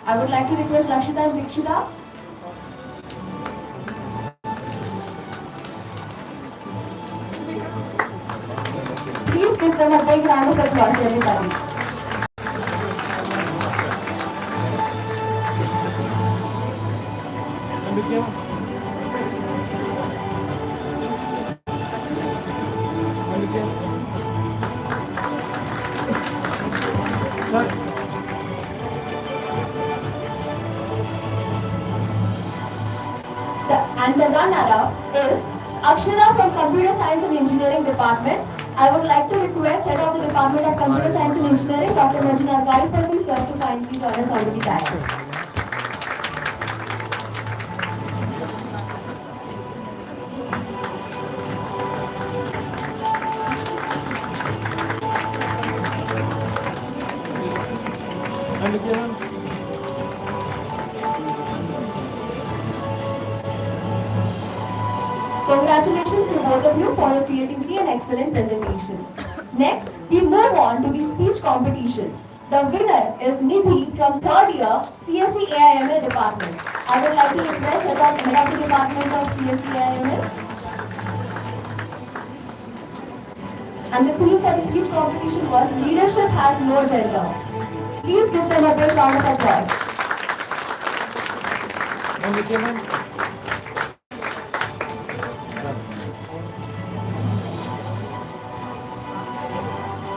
I would like to request Rakshita and Deekshita. Please give them a big round of applause, everybody. Kala is Akshara from Computer Science and Engineering Department. I would like to request Head of the Department of Computer Science and Engineering, Dr. Majina Garipalli sir, to kindly join us on the dais. Congratulations to both of you for your creativity and excellent presentation. Next, we move on to the speech competition. The winner is Nidhi from third year CSE AIML department. I would like to request Head of the Department of CSE AIML. And the theme for the speech competition was Leadership Has No Gender. Please give them a big round of applause.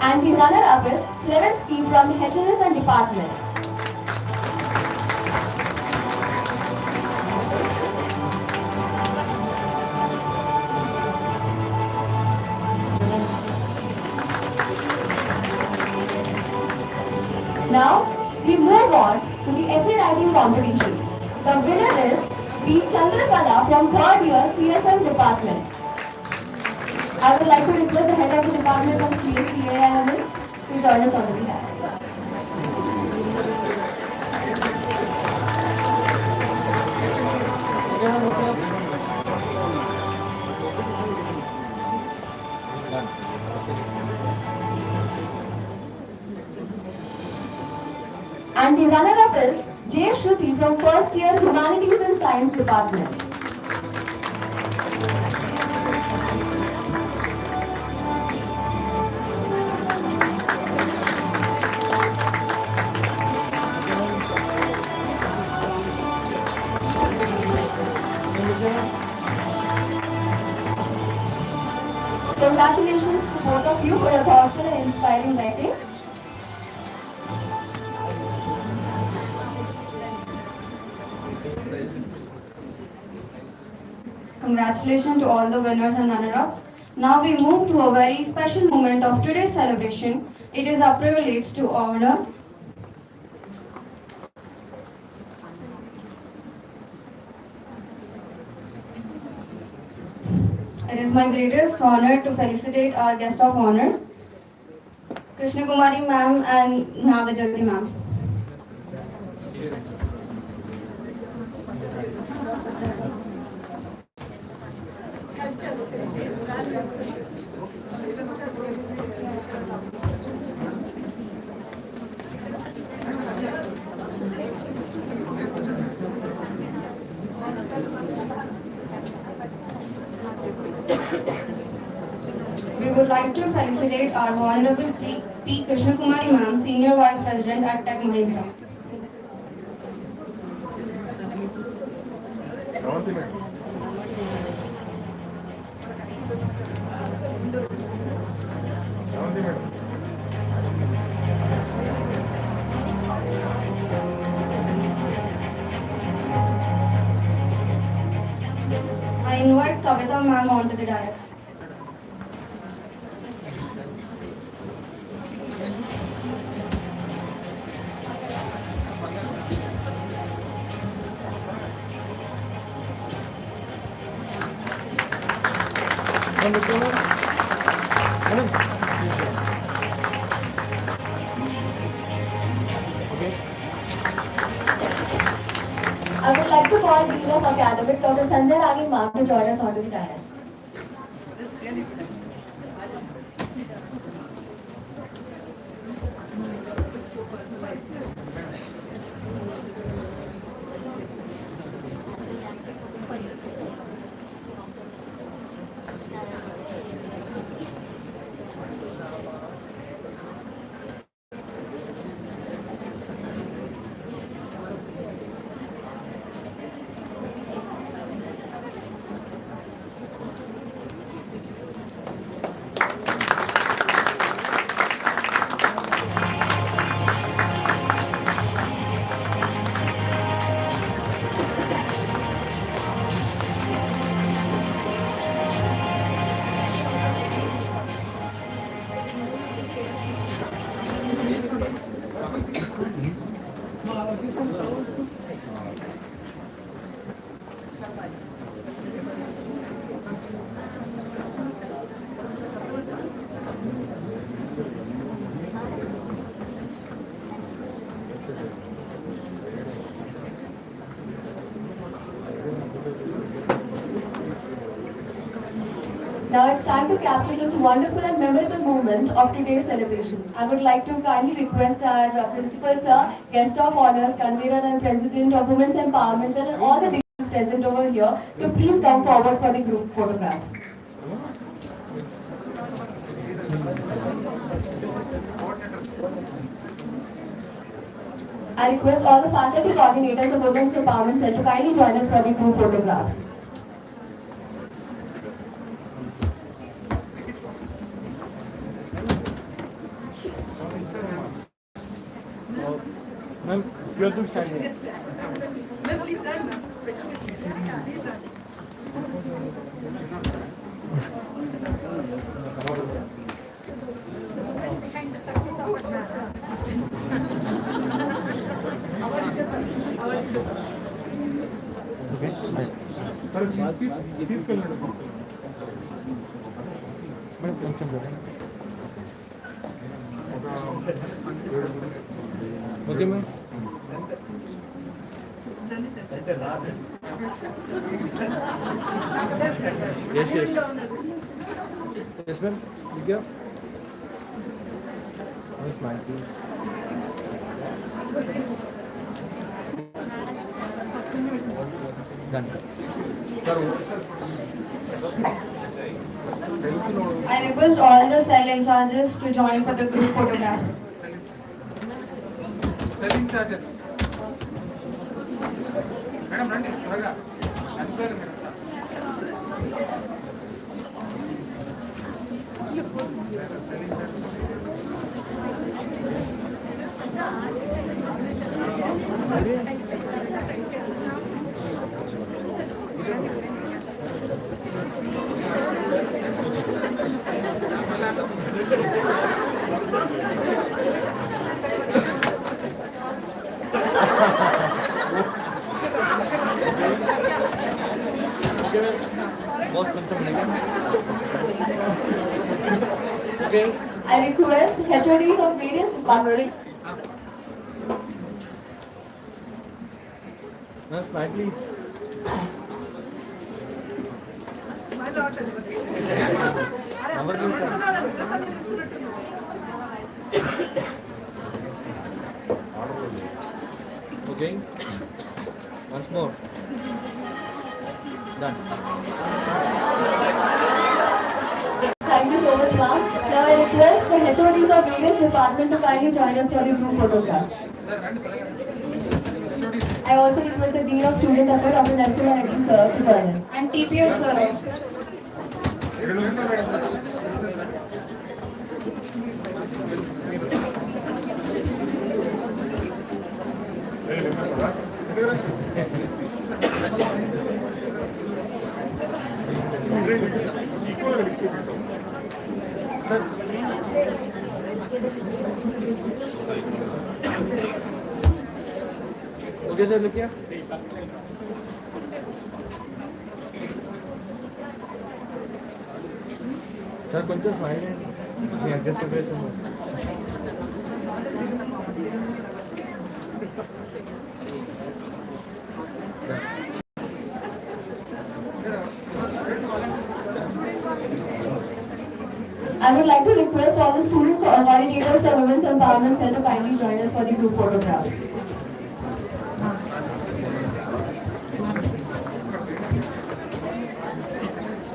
And the runner-up is Slevensky from HNS department. Now, we move on to the essay writing competition. The winner is B. Chandrakala from third year CSM department. I would like to request the Head of the Department of CSE to join us on the dais. And the runner-up is J. Shruti from first year Humanities and Science department. Congratulations to both of you for your thoughtful and inspiring writing. Congratulations to all the winners and runner-ups. Now we move to a very special moment of today's celebration. It is our privilege to honor It is my greatest honor to felicitate our guest of honor, Krishna Kumari ma'am and Nagajyoti ma'am. We would like to felicitate our Honorable P. Krishna Kumari ma'am, Senior Vice President at Tech Mahindra. I invite Kavita ma'am onto the dais. I would like to call Dean of Academics, Dr. Sanjay Ragi ma'am, to join us onto the dais. Now it's time to capture this wonderful and memorable moment of today's celebration. I would like to kindly request our principal sir, guest of honors, convener and president of Women's Empowerment Cell and all the delegates present over here to please come forward for the group photograph. I request all the faculty coordinators of Women's Empowerment Cell to kindly join us for the group photograph. Ma'am, you have to stand here. Ma'am, please stand, ma'am. Please stand. Sir, తీసుకెళ్ళండి madam కొంచెం okay ma'am yes yes yes ma'am you go one smile please done I request all the cell in charges to join for the group photograph. selling charges madam రండి త్వరగా అన్స్పైర్ boss కొంచెం okay I request HODs of various departments. no smile please smile రావట్లేదు number please sir. Prasad ఇస్తున్నట్టు okay once more done Thank you so much, ma'am. Now I request the HODs of various departments to kindly join us for the group photograph. I also request the Dean of Student Affairs, Dr. Nastula Reddy sir, to join us. And TPS sir also. okay sir look here sir కొంచెం smile me address separation I would like to request all the student coordinators for Women's Empowerment Cell to kindly join us for the group photograph.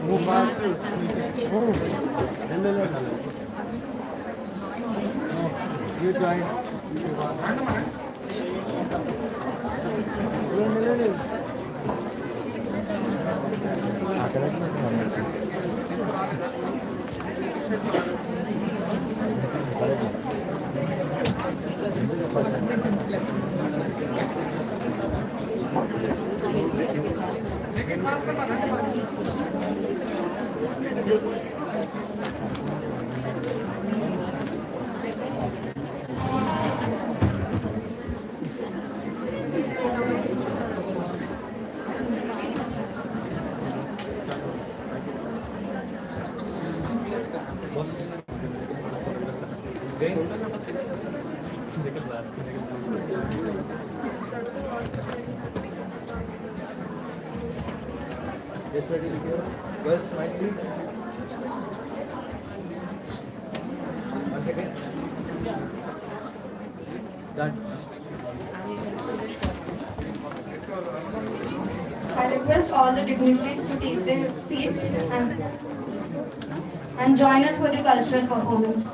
move fast you join Yes, ready to go. Girls, smile please. I request all the dignitaries to take their seats and join us for the cultural performance.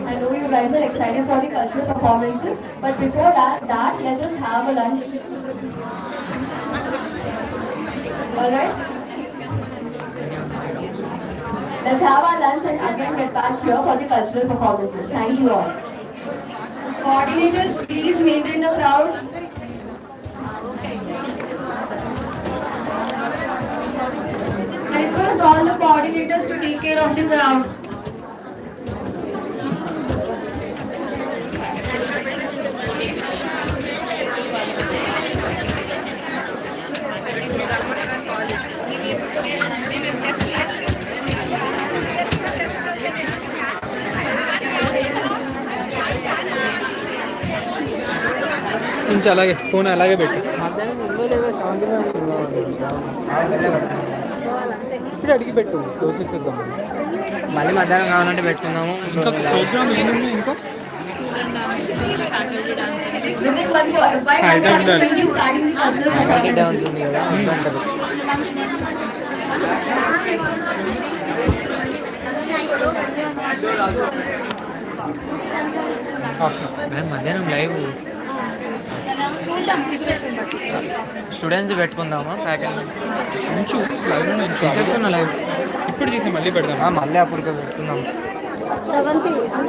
I know you guys are excited for the cultural performances, but before that, let us have a lunch. Alright? Let's have our lunch and again get back here for the cultural performances. Thank you all. Coordinators, please maintain the crowd. I request all the coordinators to take care of the crowd. కొంచెం అలాగే phone అలాగే పెట్టు. మధ్యాహ్నం ఉందో లేదో సాయంత్రం ఇప్పుడు అడిగి పెట్టు దోశలు ఇద్దాం. మళ్ళీ మధ్యాహ్నం కావాలంటే పెట్టుకుందాము. ఇంకా ప్రోగ్రామ్ ఏముంది ఇంకా Within 1 quarter, by Hi, done, done. we'll be starting the cultural Saturday performances. ఉంటుంది కదా అంటారు. మేము మధ్యాహ్నం లైవ్ స్టూడెంట్స్ పెట్టుకుందామా ఫ్యాకల్టీ ఉంచు లైవ్ ఉంచు. తీసేస్తున్నా లైవ్ ఇప్పుడు తీసి మళ్ళీ పెడదాం. మళ్ళీ అప్పటికే పెట్టుకుందాం.